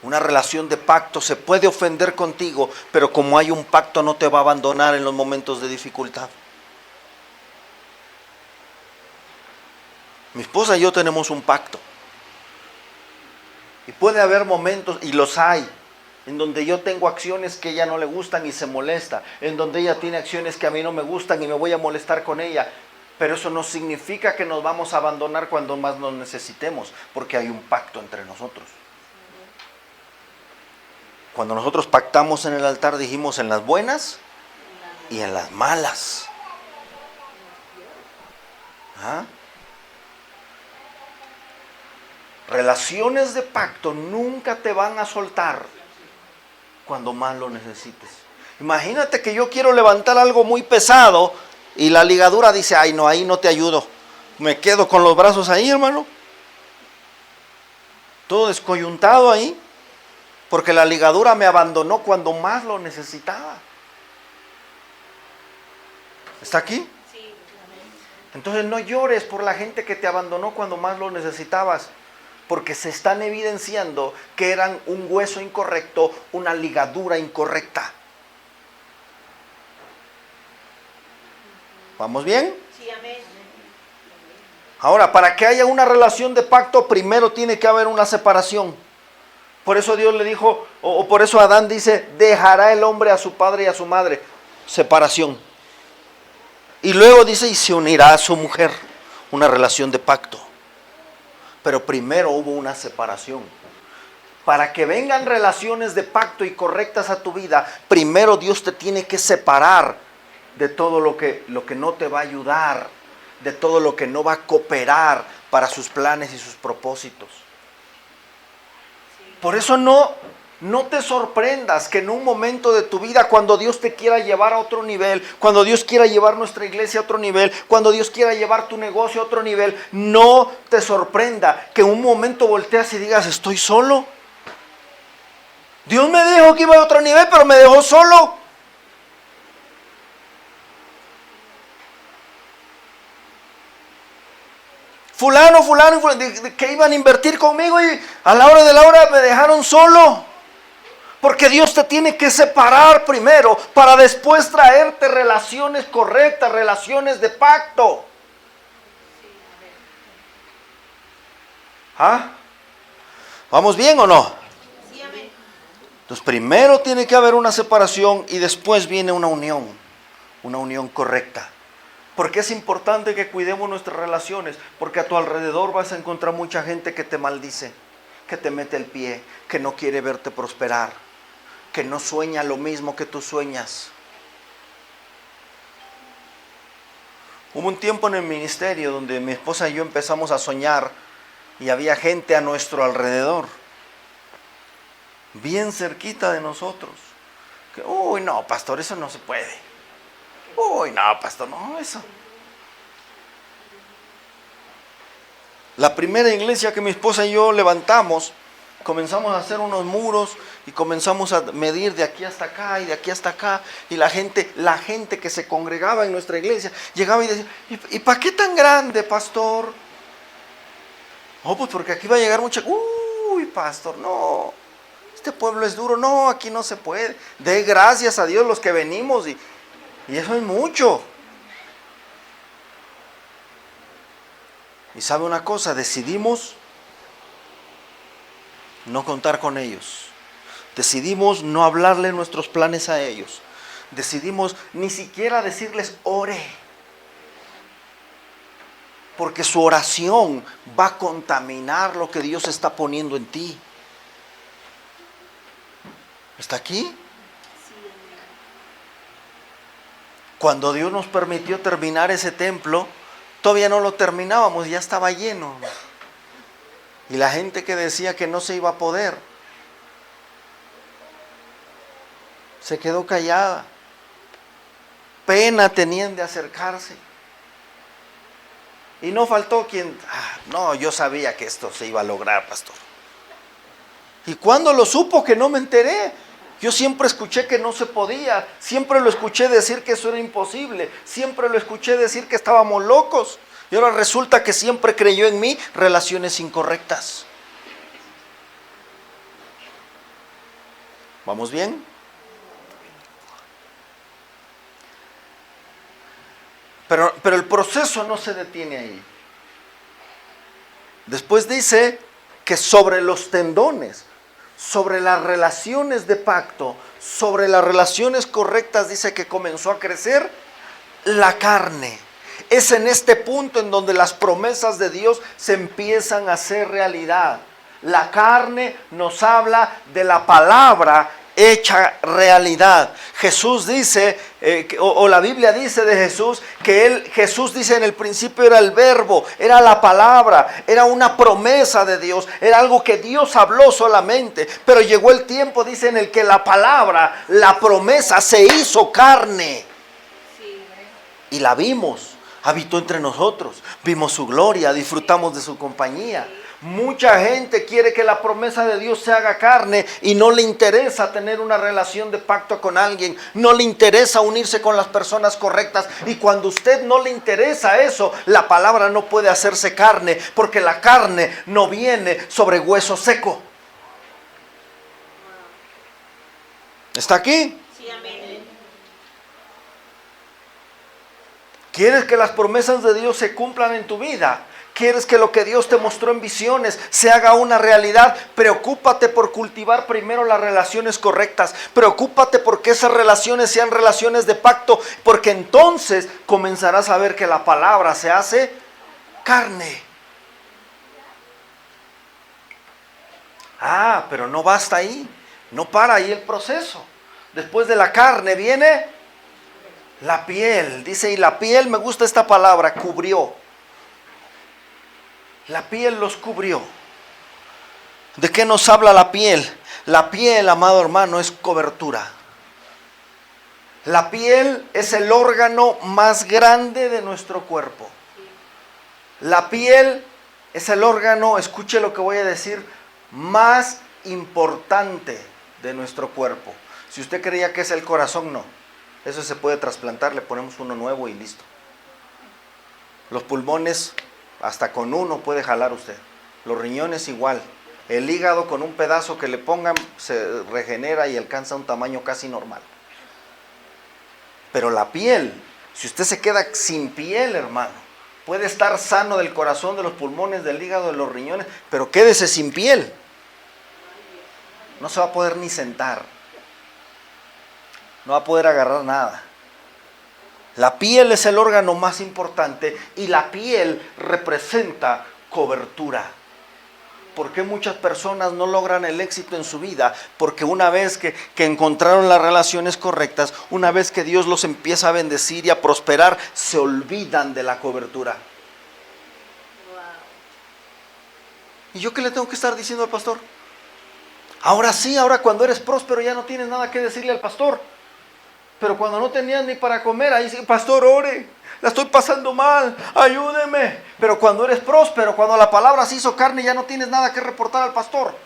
Una relación de pacto se puede ofender contigo, pero como hay un pacto no te va a abandonar en los momentos de dificultad. Mi esposa y yo tenemos un pacto. Y puede haber momentos, y los hay, en donde yo tengo acciones que a ella no le gustan y se molesta, en donde ella tiene acciones que a mí no me gustan y me voy a molestar con ella, pero eso no significa que nos vamos a abandonar cuando más nos necesitemos, porque hay un pacto entre nosotros. Cuando nosotros pactamos en el altar dijimos en las buenas y en las malas. Relaciones de pacto nunca te van a soltar cuando más lo necesites. Imagínate que yo quiero levantar algo muy pesado y la ligadura dice, ay no, ahí no te ayudo. Me quedo con los brazos ahí, hermano. Todo descoyuntado ahí. Porque la ligadura me abandonó cuando más lo necesitaba. ¿Está aquí? Sí. Entonces no llores por la gente que te abandonó cuando más lo necesitabas. Porque se están evidenciando que eran un hueso incorrecto, una ligadura incorrecta. ¿Vamos bien? Sí, amén. Ahora, para que haya una relación de pacto, primero tiene que haber una separación. Por eso Dios le dijo, o por eso Adán dice, dejará el hombre a su padre y a su madre. Separación. Y luego dice, y se unirá a su mujer. Una relación de pacto. Pero primero hubo una separación. Para que vengan relaciones de pacto y correctas a tu vida, primero Dios te tiene que separar de todo lo que no te va a ayudar, de todo lo que no va a cooperar para sus planes y sus propósitos. Por eso no te sorprendas que en un momento de tu vida, cuando Dios te quiera llevar a otro nivel, cuando Dios quiera llevar nuestra iglesia a otro nivel, cuando Dios quiera llevar tu negocio a otro nivel, no te sorprenda que en un momento volteas y digas, estoy solo. Dios me dijo que iba a otro nivel, pero me dejó solo. Fulano, que iban a invertir conmigo y a la hora de la hora me dejaron solo. Porque Dios te tiene que separar primero para después traerte relaciones correctas, relaciones de pacto. ¿Ah? ¿Vamos bien o no? Sí, amén. Entonces primero tiene que haber una separación y después viene una unión correcta. Porque es importante que cuidemos nuestras relaciones, porque a tu alrededor vas a encontrar mucha gente que te maldice, que te mete el pie, que no quiere verte prosperar, que no sueña lo mismo que tú sueñas. Hubo un tiempo en el ministerio donde mi esposa y yo empezamos a soñar y había gente a nuestro alrededor, bien cerquita de nosotros, que, uy, no, pastor, eso no se puede. Uy, no, pastor, no, eso. La primera iglesia que mi esposa y yo levantamos, comenzamos a hacer unos muros y comenzamos a medir de aquí hasta acá y de aquí hasta acá. Y la gente que se congregaba en nuestra iglesia llegaba y decía, ¿y para qué tan grande, pastor? Oh, pues porque aquí va a llegar mucha... Uy, pastor, no. Este pueblo es duro. No, aquí no se puede. Dé gracias a Dios los que venimos y eso es mucho. Y sabe una cosa, decidimos no contar con ellos. Decidimos no hablarle nuestros planes a ellos. Decidimos ni siquiera decirles ore. Porque su oración va a contaminar lo que Dios está poniendo en ti. ¿Está aquí? Cuando Dios nos permitió terminar ese templo, todavía no lo terminábamos, ya estaba lleno. Y la gente que decía que no se iba a poder, se quedó callada. Pena tenían de acercarse. Y no faltó quien, no, yo sabía que esto se iba a lograr, pastor. ¿Y cuando lo supo que no me enteré? Yo siempre escuché que no se podía, siempre lo escuché decir que eso era imposible, siempre lo escuché decir que estábamos locos. Y ahora resulta que siempre creyó en mí relaciones incorrectas. ¿Vamos bien? Pero el proceso no se detiene ahí. Después dice que sobre los tendones, sobre las relaciones de pacto, sobre las relaciones correctas, dice que comenzó a crecer la carne. Es en este punto en donde las promesas de Dios se empiezan a hacer realidad. La carne nos habla de la palabra hecha realidad. Jesús dice, o la Biblia dice de Jesús, que Jesús dice en el principio era el verbo, era la palabra, era una promesa de Dios, era algo que Dios habló solamente, pero llegó el tiempo, dice, en el que la palabra, la promesa se hizo carne. Y la vimos. habitó entre nosotros, vimos su gloria, disfrutamos de su compañía. Mucha gente quiere que la promesa de Dios se haga carne y no le interesa tener una relación de pacto con alguien, no le interesa unirse con las personas correctas. Y cuando a usted no le interesa eso, la palabra no puede hacerse carne, porque la carne no viene sobre hueso seco. ¿Está aquí? Sí, amén. ¿Quieres que las promesas de Dios se cumplan en tu vida? ¿Quieres que lo que Dios te mostró en visiones se haga una realidad? Preocúpate por cultivar primero las relaciones correctas. Preocúpate porque esas relaciones sean relaciones de pacto, porque entonces comenzarás a ver que la palabra se hace carne. Pero no basta ahí. No para ahí el proceso. Después de la carne viene la piel. Dice, y la piel, me gusta esta palabra, cubrió. La piel los cubrió. ¿De qué nos habla la piel? La piel, amado hermano, es cobertura. La piel es el órgano más grande de nuestro cuerpo. La piel es el órgano, escuche lo que voy a decir, más importante de nuestro cuerpo. Si usted creía que es el corazón, no. Eso se puede trasplantar, le ponemos uno nuevo y listo. Los pulmones, hasta con uno puede jalar usted. Los riñones igual. El hígado con un pedazo que le pongan se regenera y alcanza un tamaño casi normal. Pero la piel, si usted se queda sin piel, hermano, puede estar sano del corazón, de los pulmones, del hígado, de los riñones, pero quédese sin piel. No se va a poder ni sentar. No va a poder agarrar nada. La piel es el órgano más importante y la piel representa cobertura. ¿Por qué muchas personas no logran el éxito en su vida? Porque una vez que encontraron las relaciones correctas, una vez que Dios los empieza a bendecir y a prosperar, se olvidan de la cobertura. ¿Y yo qué le tengo que estar diciendo al pastor? Ahora sí, ahora cuando eres próspero ya no tienes nada que decirle al pastor. Pero cuando no tenías ni para comer, ahí sí, pastor, ore, la estoy pasando mal, ayúdeme. Pero cuando eres próspero, cuando la palabra se hizo carne, ya no tienes nada que reportar al pastor.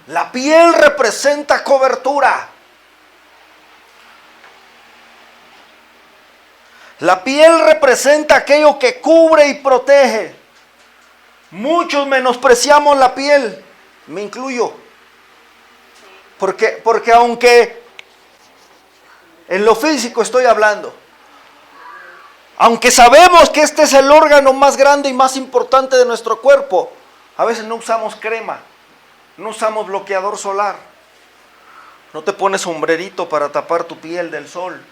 La piel representa cobertura. La piel representa aquello que cubre y protege. Muchos menospreciamos la piel, me incluyo. Porque aunque en lo físico estoy hablando, aunque sabemos que este es el órgano más grande y más importante de nuestro cuerpo, a veces no usamos crema, no usamos bloqueador solar, no te pones sombrerito para tapar tu piel del sol.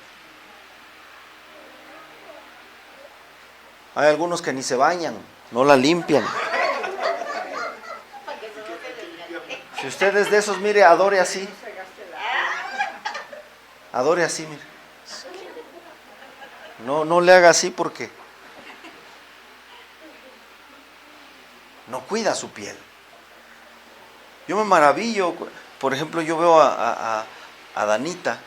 Hay algunos que ni se bañan, no la limpian. Si usted es de esos, mire, adore así. Adore así, mire. No le haga así porque no cuida su piel. Yo me maravillo, por ejemplo, yo veo a Danita,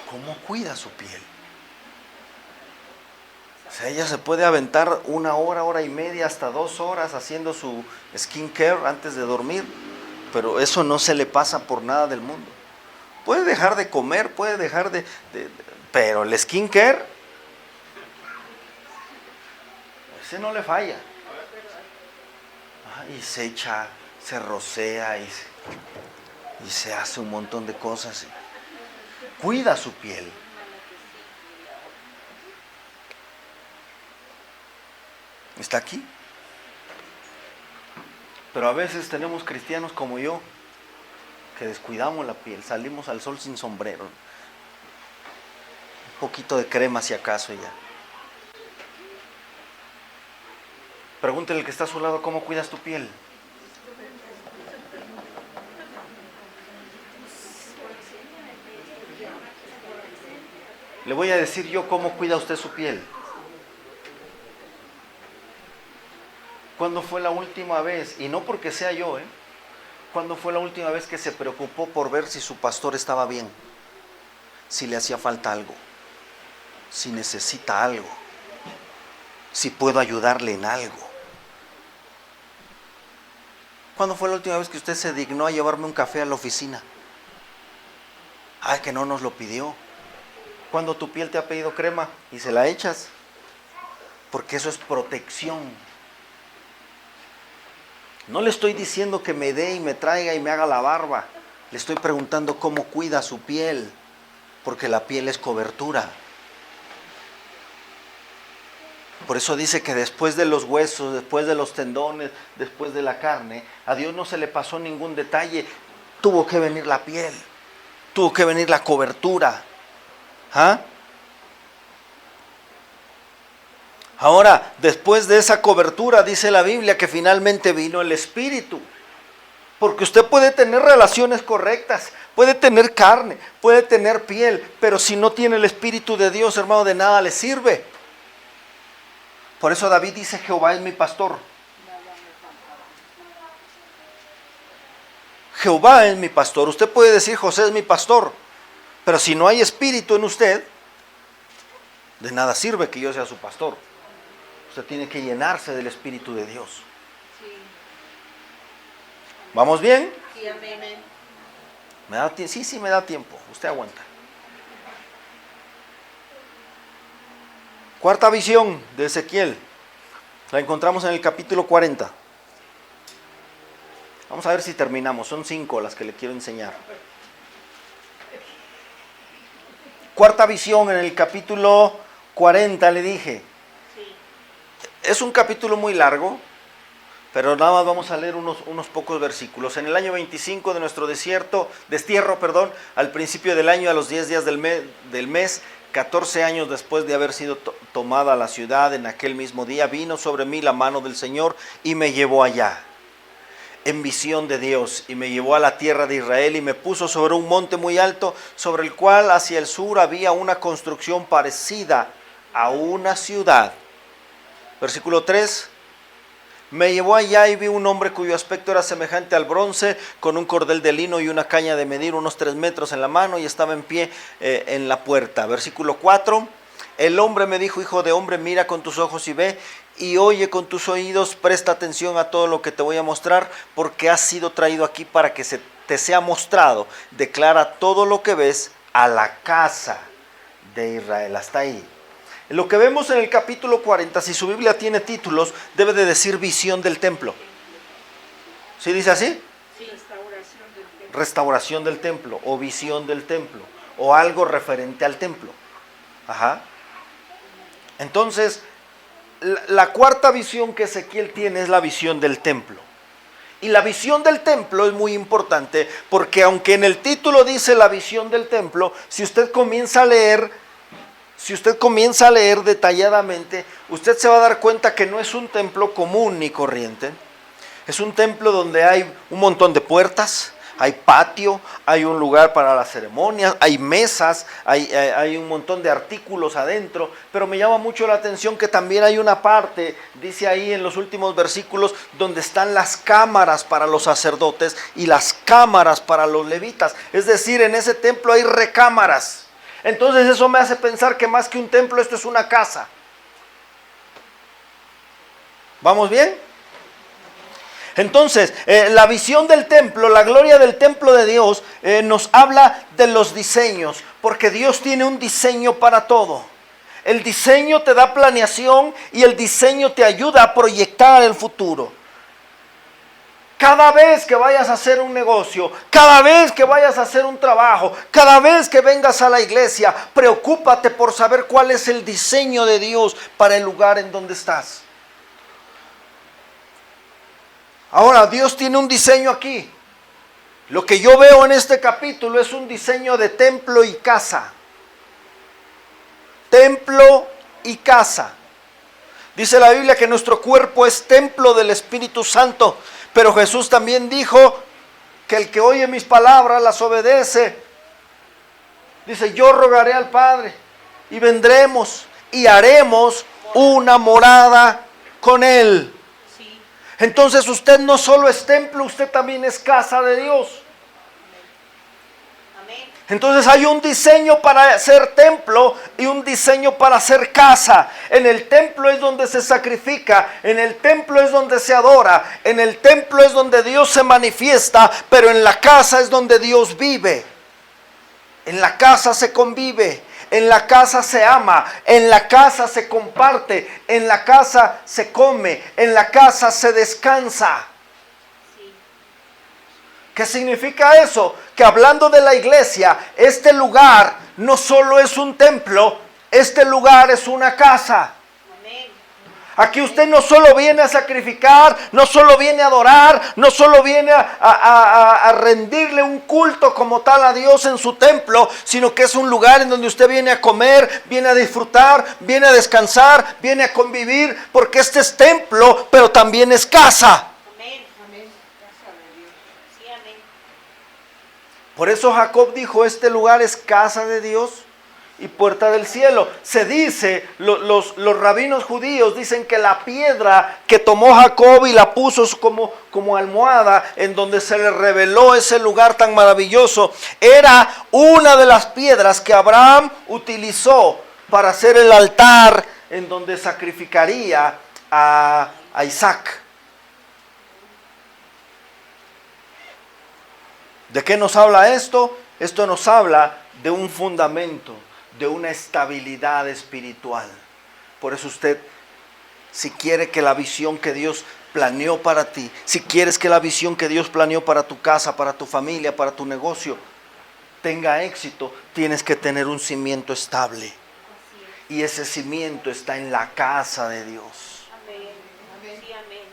cómo cuida su piel. O sea, ella se puede aventar 1 hora, hora y media, hasta 2 horas haciendo su skincare antes de dormir, pero eso no se le pasa por nada del mundo. Puede dejar de comer, puede dejar pero el skincare, ese no le falla. Y se echa, se rocea y se hace un montón de cosas. Cuida su piel. ¿Está aquí? Pero a veces tenemos cristianos como yo que descuidamos la piel, salimos al sol sin sombrero, un poquito de crema si acaso ya. Pregúntele al que está a su lado, ¿cómo cuidas tu piel? Le voy a decir yo cómo cuida usted su piel. ¿Cuándo fue la última vez? Y no porque sea yo, ¿cuándo fue la última vez que se preocupó por ver si su pastor estaba bien? Si le hacía falta algo, si necesita algo, si puedo ayudarle en algo. ¿Cuándo fue la última vez que usted se dignó a llevarme un café a la oficina? Ay, que no nos lo pidió. ¿Cuándo tu piel te ha pedido crema y se la echas? Porque eso es protección. No le estoy diciendo que me dé y me traiga y me haga la barba. Le estoy preguntando cómo cuida su piel, porque la piel es cobertura. Por eso dice que después de los huesos, después de los tendones, después de la carne, a Dios no se le pasó ningún detalle. Tuvo que venir la piel, tuvo que venir la cobertura. ¿Ah? Ahora, después de esa cobertura, dice la Biblia que finalmente vino el Espíritu. Porque usted puede tener relaciones correctas, puede tener carne, puede tener piel, pero si no tiene el Espíritu de Dios, hermano, de nada le sirve. Por eso David dice: Jehová es mi pastor. Jehová es mi pastor. Usted puede decir: José es mi pastor, pero si no hay Espíritu en usted, de nada sirve que yo sea su pastor. Usted tiene que llenarse del Espíritu de Dios. Sí. ¿Vamos bien? Sí, amén. ¿Me da sí, me da tiempo. Usted aguanta. Cuarta visión de Ezequiel. La encontramos en el capítulo 40. Vamos a ver si terminamos. Son 5 las que le quiero enseñar. Cuarta visión en el capítulo 40, le dije. Sí. Es un capítulo muy largo, pero nada más vamos a leer unos pocos versículos. En el año 25 de nuestro destierro, al principio del año, a los 10 días del mes, 14 años después de haber sido tomada la ciudad, en aquel mismo día vino sobre mí la mano del Señor y me llevó allá, en visión de Dios, y me llevó a la tierra de Israel y me puso sobre un monte muy alto, sobre el cual hacia el sur había una construcción parecida a una ciudad. Versículo 3. Me llevó allá y vi un hombre cuyo aspecto era semejante al bronce, con un cordel de lino y una caña de medir unos 3 metros en la mano, y estaba en pie en la puerta. Versículo 4. El hombre me dijo: hijo de hombre, mira con tus ojos y ve, y oye con tus oídos, presta atención a todo lo que te voy a mostrar, porque has sido traído aquí para que te sea mostrado. Declara todo lo que ves a la casa de Israel. Hasta ahí. Lo que vemos en el capítulo 40, si su Biblia tiene títulos, debe de decir visión del templo. ¿Sí dice así? Sí. Restauración del templo, o visión del templo, o algo referente al templo. Ajá. Entonces, la cuarta visión que Ezequiel tiene es la visión del templo. Y la visión del templo es muy importante, porque aunque en el título dice la visión del templo, si usted comienza a leer detalladamente, usted se va a dar cuenta que no es un templo común ni corriente. Es un templo donde hay un montón de puertas, hay patio, hay un lugar para las ceremonias, hay mesas, hay un montón de artículos adentro, pero me llama mucho la atención que también hay una parte, dice ahí en los últimos versículos, donde están las cámaras para los sacerdotes y las cámaras para los levitas. Es decir, en ese templo hay recámaras. Entonces eso me hace pensar que más que un templo, esto es una casa. ¿Vamos bien? Entonces, la visión del templo, la gloria del templo de Dios, nos habla de los diseños, porque Dios tiene un diseño para todo. El diseño te da planeación y el diseño te ayuda a proyectar el futuro. Cada vez que vayas a hacer un negocio, cada vez que vayas a hacer un trabajo, cada vez que vengas a la iglesia, preocúpate por saber cuál es el diseño de Dios para el lugar en donde estás. Ahora, Dios tiene un diseño aquí. Lo que yo veo en este capítulo es un diseño de templo y casa. Templo y casa. Dice la Biblia que nuestro cuerpo es templo del Espíritu Santo. Pero Jesús también dijo que el que oye mis palabras las obedece. Dice: yo rogaré al Padre y vendremos y haremos una morada con Él. Sí. Entonces usted no solo es templo, usted también es casa de Dios. Amén. Entonces hay un diseño para ser templo y un diseño para ser casa. En el templo es donde se sacrifica, en el templo es donde se adora, en el templo es donde Dios se manifiesta, pero en la casa es donde Dios vive. En la casa se convive, en la casa se ama, en la casa se comparte, en la casa se come, en la casa se descansa. Sí. ¿Qué significa eso? Que hablando de la iglesia, este lugar no solo es un templo, este lugar es una casa. Amén. Aquí usted no solo viene a sacrificar, no solo viene a adorar, no solo viene a rendirle un culto como tal a Dios en su templo, sino que es un lugar en donde usted viene a comer, viene a disfrutar, viene a descansar, viene a convivir, porque este es templo, pero también es casa. Amén. Amén. Casa de Dios. Sí, amén. Por eso Jacob dijo, este lugar es casa de Dios y puerta del cielo. Se dice, los rabinos judíos dicen que la piedra que tomó Jacob y la puso como almohada, en donde se le reveló ese lugar tan maravilloso, era una de las piedras que Abraham utilizó para hacer el altar en donde sacrificaría a Isaac. ¿De qué nos habla esto? Esto nos habla de un fundamento, de una estabilidad espiritual. Por eso usted, si quiere que la visión que Dios planeó para ti, si quieres que la visión que Dios planeó para tu casa, para tu familia, para tu negocio, tenga éxito, tienes que tener un cimiento estable. Así es. Y ese cimiento está en la casa de Dios. Amén. Amén. Sí, amén.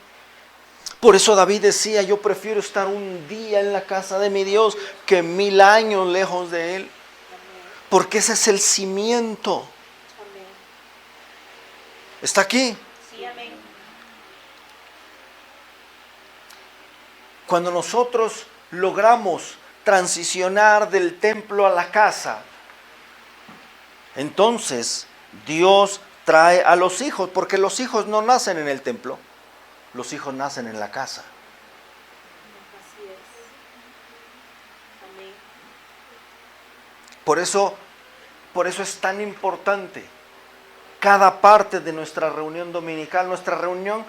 Por eso David decía, yo prefiero estar un día en la casa de mi Dios que 1000 años lejos de Él. Amén. Porque ese es el cimiento. Amén. ¿Está aquí? Sí, amén. Cuando nosotros logramos transicionar del templo a la casa, entonces Dios trae a los hijos, porque los hijos no nacen en el templo, los hijos nacen en la casa. Así es. Amén. Por eso es tan importante cada parte de nuestra reunión dominical. Nuestra reunión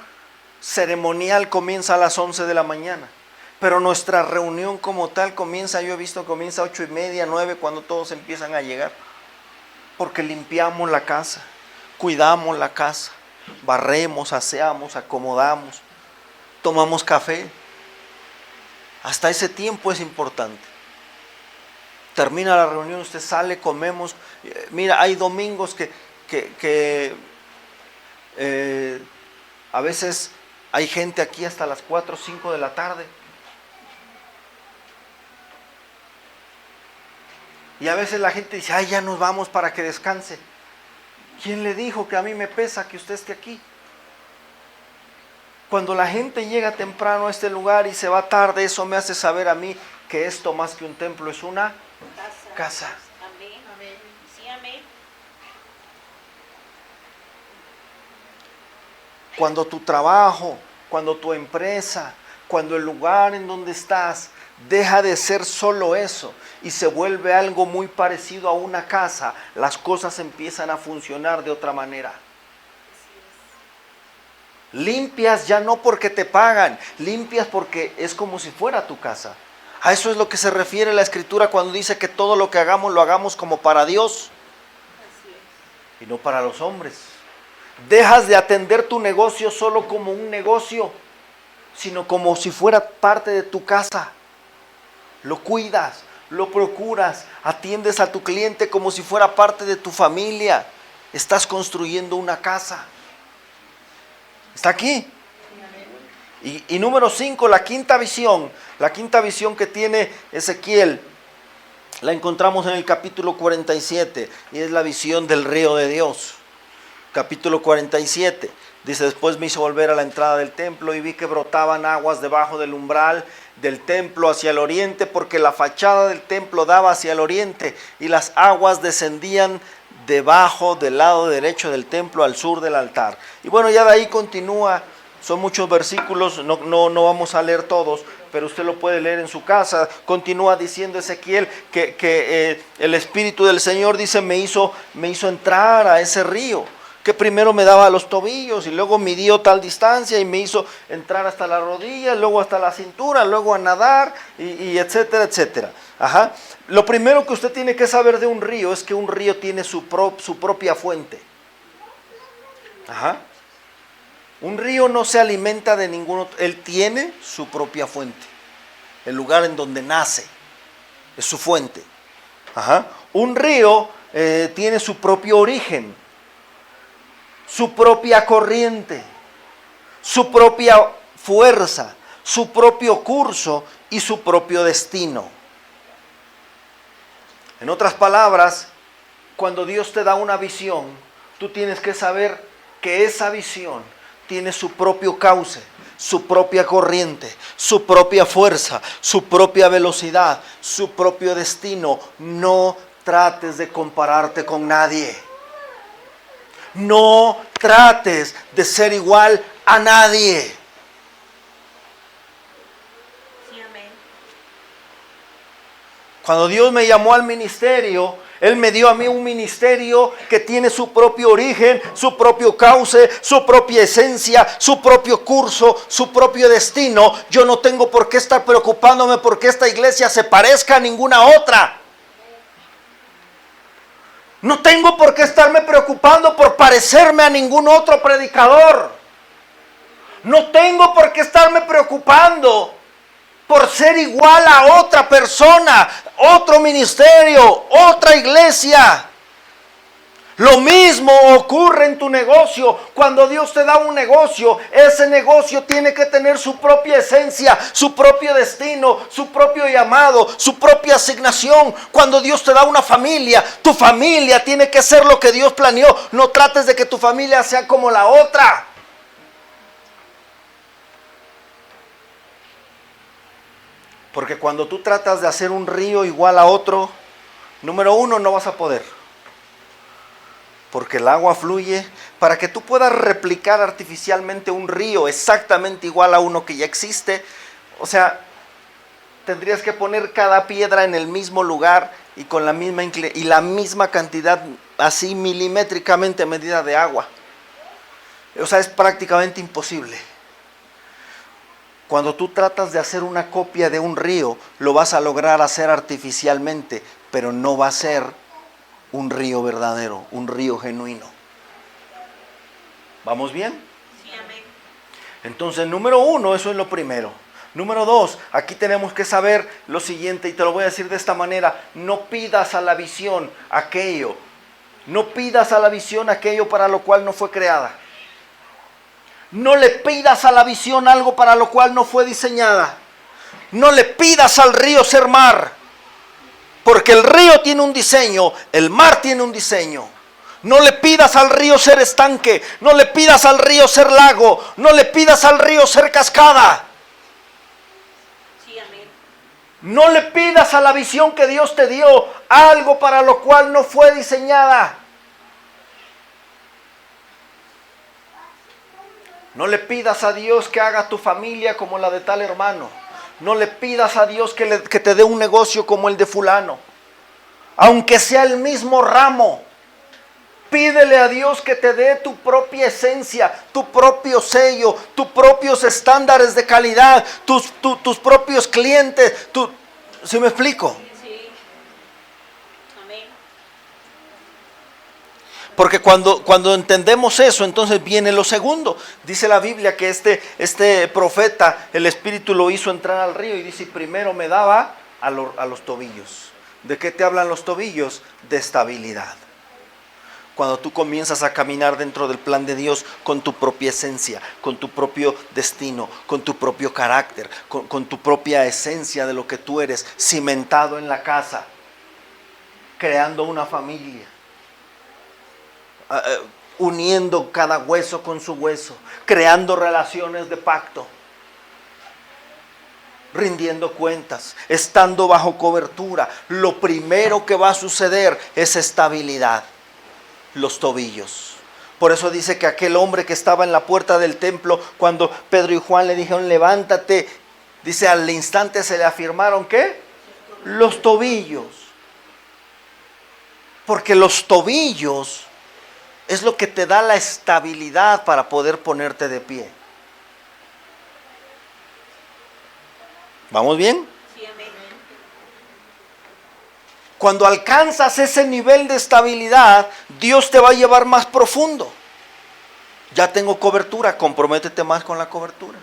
ceremonial comienza a las 11 de la mañana, pero nuestra reunión como tal comienza, yo he visto, comienza a 8:30, 9, cuando todos empiezan a llegar, porque limpiamos la casa, cuidamos la casa, barremos, aseamos, acomodamos, tomamos café. Hasta ese tiempo es importante. Termina la reunión, usted sale, comemos. Mira, hay domingos que a veces hay gente aquí hasta las 4 o 5 de la tarde. Y a veces la gente dice, ay, ya nos vamos para que descanse. ¿Quién le dijo que a mí me pesa que usted esté aquí? Cuando la gente llega temprano a este lugar y se va tarde, eso me hace saber a mí que esto más que un templo es una casa. Amén. Amén. Sí, amén. Cuando tu trabajo, cuando tu empresa, cuando el lugar en donde estás deja de ser solo eso y se vuelve algo muy parecido a una casa, las cosas empiezan a funcionar de otra manera. Limpias ya no porque te pagan, limpias porque es como si fuera tu casa. A eso es lo que se refiere la Escritura cuando dice que todo lo que hagamos lo hagamos como para Dios Así es. y no para los hombres. Dejas de atender tu negocio solo como un negocio, sino como si fuera parte de tu casa. Lo cuidas, lo procuras, atiendes a tu cliente como si fuera parte de tu familia. Estás construyendo una casa. ¿Está aquí? Y número 5, la quinta visión que tiene Ezequiel, la encontramos en el capítulo 47, y es la visión del río de Dios. Capítulo 47, dice, después me hizo volver a la entrada del templo y vi que brotaban aguas debajo del umbral del templo hacia el oriente, porque la fachada del templo daba hacia el oriente, y las aguas descendían debajo del lado derecho del templo al sur del altar. Y bueno, ya de ahí continúa Son muchos versículos, no vamos a leer todos, pero usted lo puede leer en su casa. Continúa diciendo Ezequiel que el Espíritu del Señor, dice, me hizo entrar a ese río, que primero me daba a los tobillos y luego midió tal distancia y me hizo entrar hasta la rodilla, luego hasta la cintura, luego a nadar y etcétera, etcétera. Ajá. Lo primero que usted tiene que saber de un río es que un río tiene su propia fuente. Ajá. Un río no se alimenta de ningún otro, él tiene su propia fuente. El lugar en donde nace es su fuente. Ajá. Un río tiene su propio origen, su propia corriente, su propia fuerza, su propio curso y su propio destino. En otras palabras, cuando Dios te da una visión, tú tienes que saber que esa visión tiene su propio cauce, su propia corriente, su propia fuerza, su propia velocidad, su propio destino. No trates de compararte con nadie. No trates de ser igual a nadie. Sí, amén. Cuando Dios me llamó al ministerio, Él me dio a mí un ministerio que tiene su propio origen, su propio cauce, su propia esencia, su propio curso, su propio destino. Yo no tengo por qué estar preocupándome porque esta iglesia se parezca a ninguna otra. No tengo por qué estarme preocupando por parecerme a ningún otro predicador. No tengo por qué estarme preocupando por ser igual a otra persona, otro ministerio, otra iglesia. Lo mismo ocurre en tu negocio. Cuando Dios te da un negocio, ese negocio tiene que tener su propia esencia, su propio destino, su propio llamado, su propia asignación. Cuando Dios te da una familia, tu familia tiene que ser lo que Dios planeó. No trates de que tu familia sea como la otra. Porque cuando tú tratas de hacer un río igual a otro, número uno, no vas a poder. Porque el agua fluye. Para que tú puedas replicar artificialmente un río exactamente igual a uno que ya existe, o sea, tendrías que poner cada piedra en el mismo lugar y con la misma cantidad, así milimétricamente medida de agua. O sea, es prácticamente imposible. Cuando tú tratas de hacer una copia de un río, lo vas a lograr hacer artificialmente, pero no va a ser un río verdadero, un río genuino. ¿Vamos bien? Sí, amén. Entonces, número uno, eso es lo primero. Número dos, aquí tenemos que saber lo siguiente, y te lo voy a decir de esta manera: no pidas a la visión aquello. No pidas a la visión aquello para lo cual no fue creada. No le pidas a la visión algo para lo cual no fue diseñada. No le pidas al río ser mar, porque el río tiene un diseño, el mar tiene un diseño. No le pidas al río ser estanque, no le pidas al río ser lago, no le pidas al río ser cascada. Sí, amén. No le pidas a la visión que Dios te dio algo para lo cual no fue diseñada. No le pidas a Dios que haga tu familia como la de tal hermano. No le pidas a Dios que te dé un negocio como el de fulano. Aunque sea el mismo ramo. Pídele a Dios que te dé tu propia esencia, tu propio sello, tus propios estándares de calidad, tus propios clientes. ¿Sí me explico? Sí. Amén. Porque cuando entendemos eso, entonces viene lo segundo. Dice la Biblia que este profeta, el Espíritu lo hizo entrar al río y dice, primero me daba a los tobillos. ¿De qué te hablan los tobillos? De estabilidad. Cuando tú comienzas a caminar dentro del plan de Dios con tu propia esencia, con tu propio destino, con tu propio carácter, con tu propia esencia de lo que tú eres, cimentado en la casa, creando una familia. Uniendo cada hueso con su hueso, creando relaciones de pacto, rindiendo cuentas, estando bajo cobertura. Lo primero que va a suceder es estabilidad. Los tobillos. Por eso dice que aquel hombre que estaba en la puerta del templo, cuando Pedro y Juan le dijeron levántate, dice al instante se le afirmaron ¿qué? Los tobillos. Porque los tobillos es lo que te da la estabilidad para poder ponerte de pie. ¿Vamos bien? Sí, amén. Cuando alcanzas ese nivel de estabilidad, Dios te va a llevar más profundo. Ya tengo cobertura, comprométete más con la cobertura.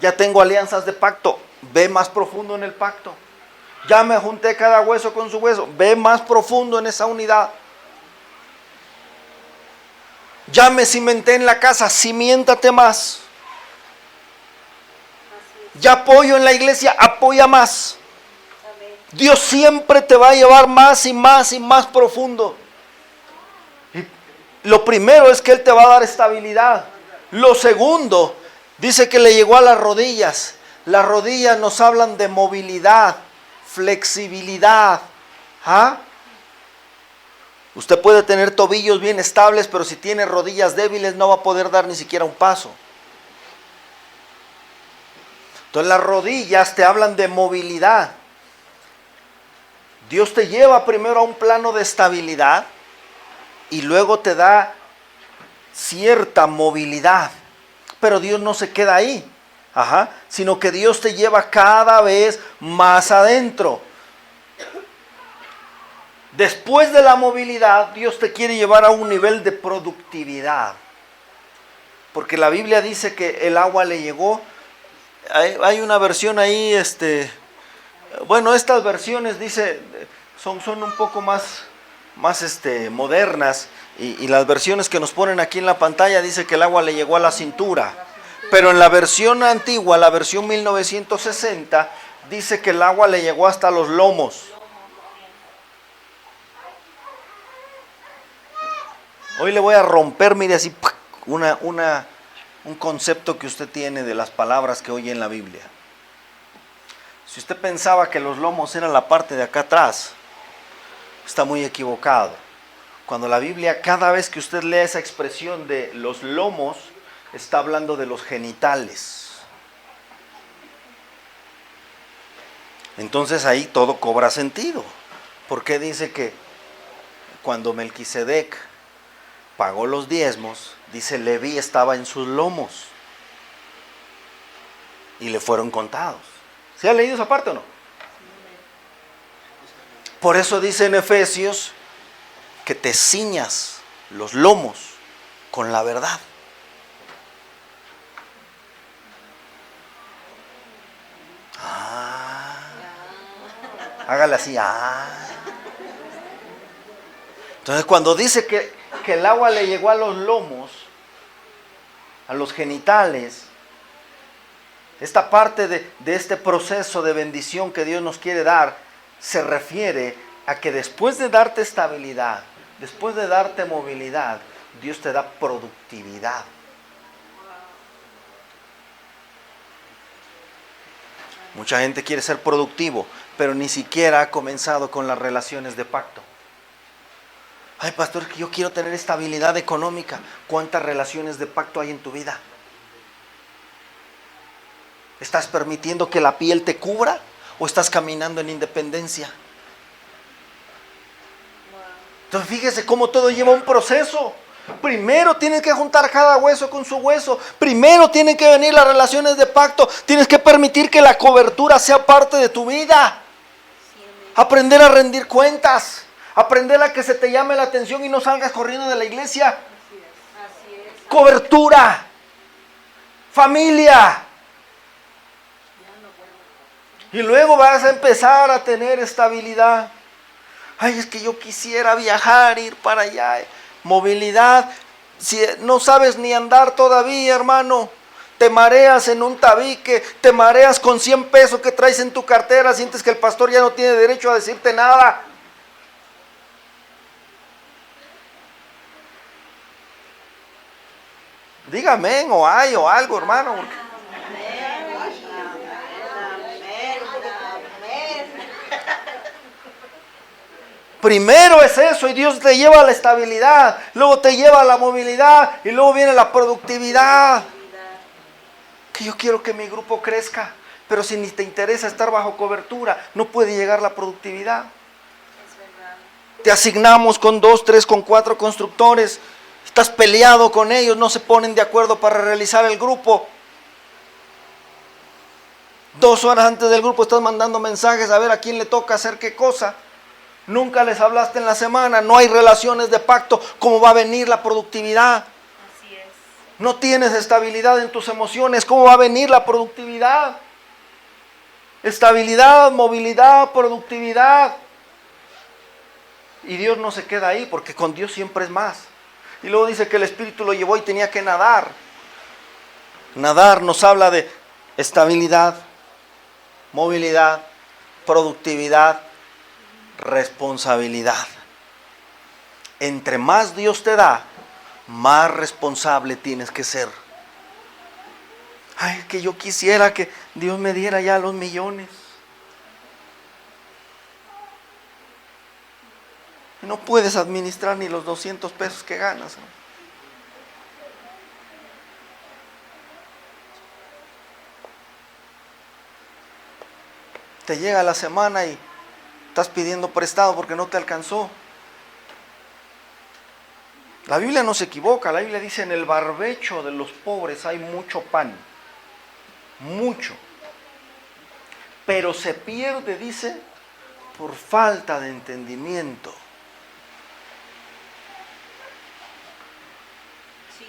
Ya tengo alianzas de pacto, ve más profundo en el pacto. Ya me junté cada hueso con su hueso, ve más profundo en esa unidad. Ya me cimenté en la casa, cimiéntate más. Ya apoyo en la iglesia, apoya más. Amén. Dios siempre te va a llevar más y más y más profundo. Y lo primero es que Él te va a dar estabilidad. Lo segundo, dice que le llegó a las rodillas. Las rodillas nos hablan de movilidad, flexibilidad. ¿Ah? Usted puede tener tobillos bien estables, pero si tiene rodillas débiles no va a poder dar ni siquiera un paso. Entonces las rodillas te hablan de movilidad. Dios te lleva primero a un plano de estabilidad y luego te da cierta movilidad. Pero Dios no se queda ahí, sino que Dios te lleva cada vez más adentro. Después de la movilidad, Dios te quiere llevar a un nivel de productividad. Porque la Biblia dice que el agua le llegó. Hay una versión ahí, bueno, estas versiones dice son un poco más modernas y las versiones que nos ponen aquí en la pantalla dice que el agua le llegó a la cintura. Pero en la versión antigua, la versión 1960, dice que el agua le llegó hasta los lomos. Hoy le voy a romper, mire así, un concepto que usted tiene de las palabras que oye en la Biblia. Si usted pensaba que los lomos eran la parte de acá atrás, está muy equivocado. Cuando la Biblia, cada vez que usted lee esa expresión de los lomos, está hablando de los genitales. Entonces ahí todo cobra sentido. Porque dice que cuando Melquisedec pagó los diezmos, dice Leví estaba en sus lomos y le fueron contados. ¿Se ha leído esa parte o no? Por eso dice en Efesios que te ciñas los lomos con la verdad. Hágale así. Entonces cuando dice que el agua le llegó a los lomos, a los genitales, esta parte de este proceso de bendición que Dios nos quiere dar, se refiere a que después de darte estabilidad, después de darte movilidad, Dios te da productividad. Mucha gente quiere ser productivo, pero ni siquiera ha comenzado con las relaciones de pacto. Ay, pastor, que yo quiero tener estabilidad económica. ¿Cuántas relaciones de pacto hay en tu vida? ¿Estás permitiendo que la piel te cubra o estás caminando en independencia? Entonces fíjese cómo todo lleva un proceso. Primero tienes que juntar cada hueso con su hueso. Primero tienen que venir las relaciones de pacto. Tienes que permitir que la cobertura sea parte de tu vida. Aprender a rendir cuentas. Aprender a que se te llame la atención y no salgas corriendo de la iglesia. Así es. Cobertura. Familia. Y luego vas a empezar a tener estabilidad. Ay, es que yo quisiera viajar, ir para allá. Movilidad. Si no sabes ni andar todavía, hermano, te mareas en un tabique, te mareas con 100 pesos que traes en tu cartera, sientes que el pastor ya no tiene derecho a decirte nada. Dígame o hay o algo, hermano. Primero es eso y Dios te lleva a la estabilidad, luego te lleva a la movilidad y luego viene la productividad. Que yo quiero que mi grupo crezca, pero si ni te interesa estar bajo cobertura, no puede llegar la productividad. Te asignamos con 2, 3, con 4 constructores, estás peleado con ellos, no se ponen de acuerdo para realizar el grupo. 2 horas antes del grupo estás mandando mensajes a ver a quién le toca hacer qué cosa. Nunca les hablaste en la semana, no hay relaciones de pacto. ¿Cómo va a venir la productividad? Así es. No tienes estabilidad en tus emociones, ¿cómo va a venir la productividad? Estabilidad, movilidad, productividad. Y Dios no se queda ahí, porque con Dios siempre es más. Y luego dice que el Espíritu lo llevó y tenía que nadar. Nadar nos habla de estabilidad, movilidad, productividad, responsabilidad. Entre más Dios te da, más responsable tienes que ser. Ay, que yo quisiera que Dios me diera ya los millones. No puedes administrar ni los 200 pesos que ganas, ¿no? Te llega la semana y estás pidiendo prestado porque no te alcanzó. La Biblia no se equivoca, la Biblia dice: en el barbecho de los pobres hay mucho pan, mucho, pero se pierde, dice, por falta de entendimiento. Sí.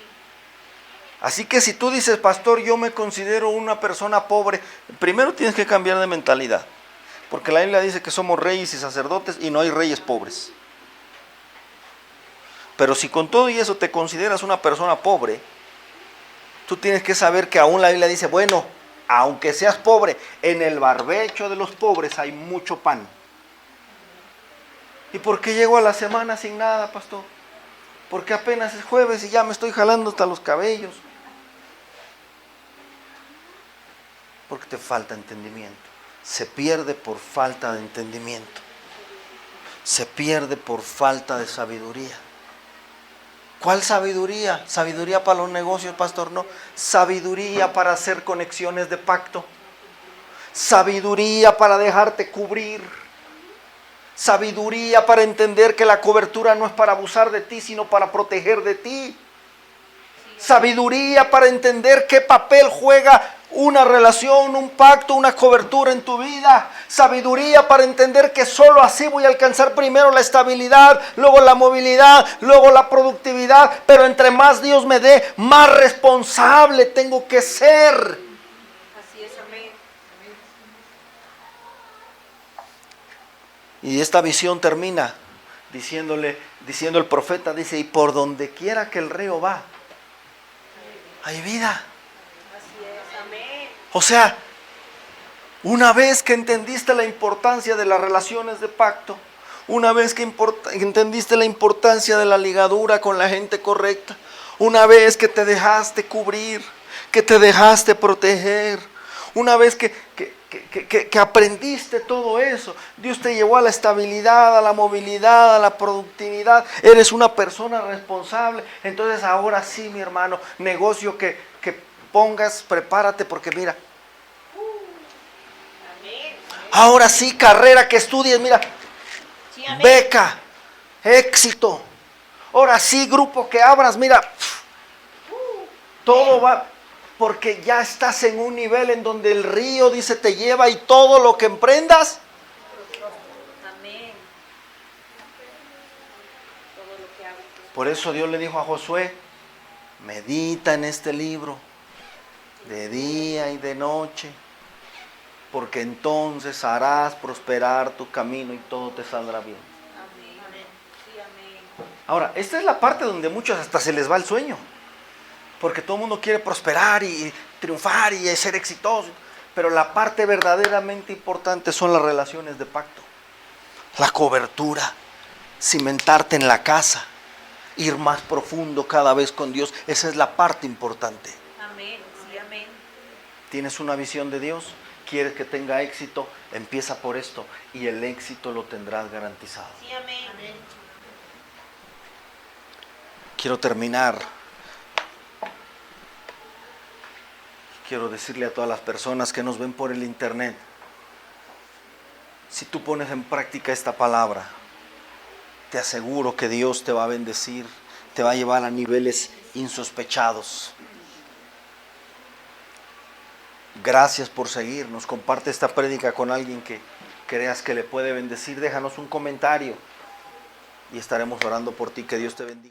Así que si tú dices: pastor, yo me considero una persona pobre, primero tienes que cambiar de mentalidad, porque la Biblia dice que somos reyes y sacerdotes y no hay reyes pobres. Pero si con todo y eso te consideras una persona pobre, tú tienes que saber que aún la Biblia dice: bueno, aunque seas pobre, en el barbecho de los pobres hay mucho pan. ¿Y por qué llego a la semana sin nada, pastor? Porque apenas es jueves y ya me estoy jalando hasta los cabellos. Porque te falta entendimiento. Se pierde por falta de entendimiento. Se pierde por falta de sabiduría. ¿Cuál sabiduría? ¿Sabiduría para los negocios, pastor? No. Sabiduría para hacer conexiones de pacto. Sabiduría para dejarte cubrir. Sabiduría para entender que la cobertura no es para abusar de ti, sino para proteger de ti. Sabiduría para entender qué papel juega una relación, un pacto, una cobertura en tu vida. Sabiduría para entender que solo así voy a alcanzar primero la estabilidad, luego la movilidad, luego la productividad. Pero entre más Dios me dé, más responsable tengo que ser. Así es, amén. Y esta visión termina diciendo el profeta, dice: y por donde quiera que el río va, hay vida. Así es, amén. O sea, una vez que entendiste la importancia de las relaciones de pacto, una vez que entendiste la importancia de la ligadura con la gente correcta, una vez que te dejaste cubrir, que te dejaste proteger, una vez que aprendiste todo eso, Dios te llevó a la estabilidad, a la movilidad, a la productividad, eres una persona responsable. Entonces ahora sí, mi hermano, negocio que pongas, prepárate, porque mira, Amén. ahora sí, carrera que estudies, mira, Sí, amén. beca, éxito. Ahora sí, grupo que abras, mira, todo va, porque ya estás en un nivel en donde el río, dice, te lleva, y todo lo que emprendas. Amén. Todo lo que hago. Por eso Dios le dijo a Josué: medita en este libro de día y de noche, porque entonces harás prosperar tu camino y todo te saldrá bien. Amén. Sí, amén. Ahora, esta es la parte donde a muchos hasta se les va el sueño, porque todo el mundo quiere prosperar y triunfar y ser exitoso, pero la parte verdaderamente importante son las relaciones de pacto, la cobertura, cimentarte en la casa, ir más profundo cada vez con Dios. Esa es la parte importante. Amén. Sí, amén. ¿Tienes una visión de Dios? quieres que tenga éxito, empieza por esto y el éxito lo tendrás garantizado. Sí, amén. Quiero terminar. Quiero decirle a todas las personas que nos ven por el internet, si tú pones en práctica esta palabra, te aseguro que Dios te va a bendecir, te va a llevar a niveles insospechados. Gracias por seguirnos. Comparte esta prédica con alguien que creas que le puede bendecir. Déjanos un comentario y estaremos orando por ti. Que Dios te bendiga.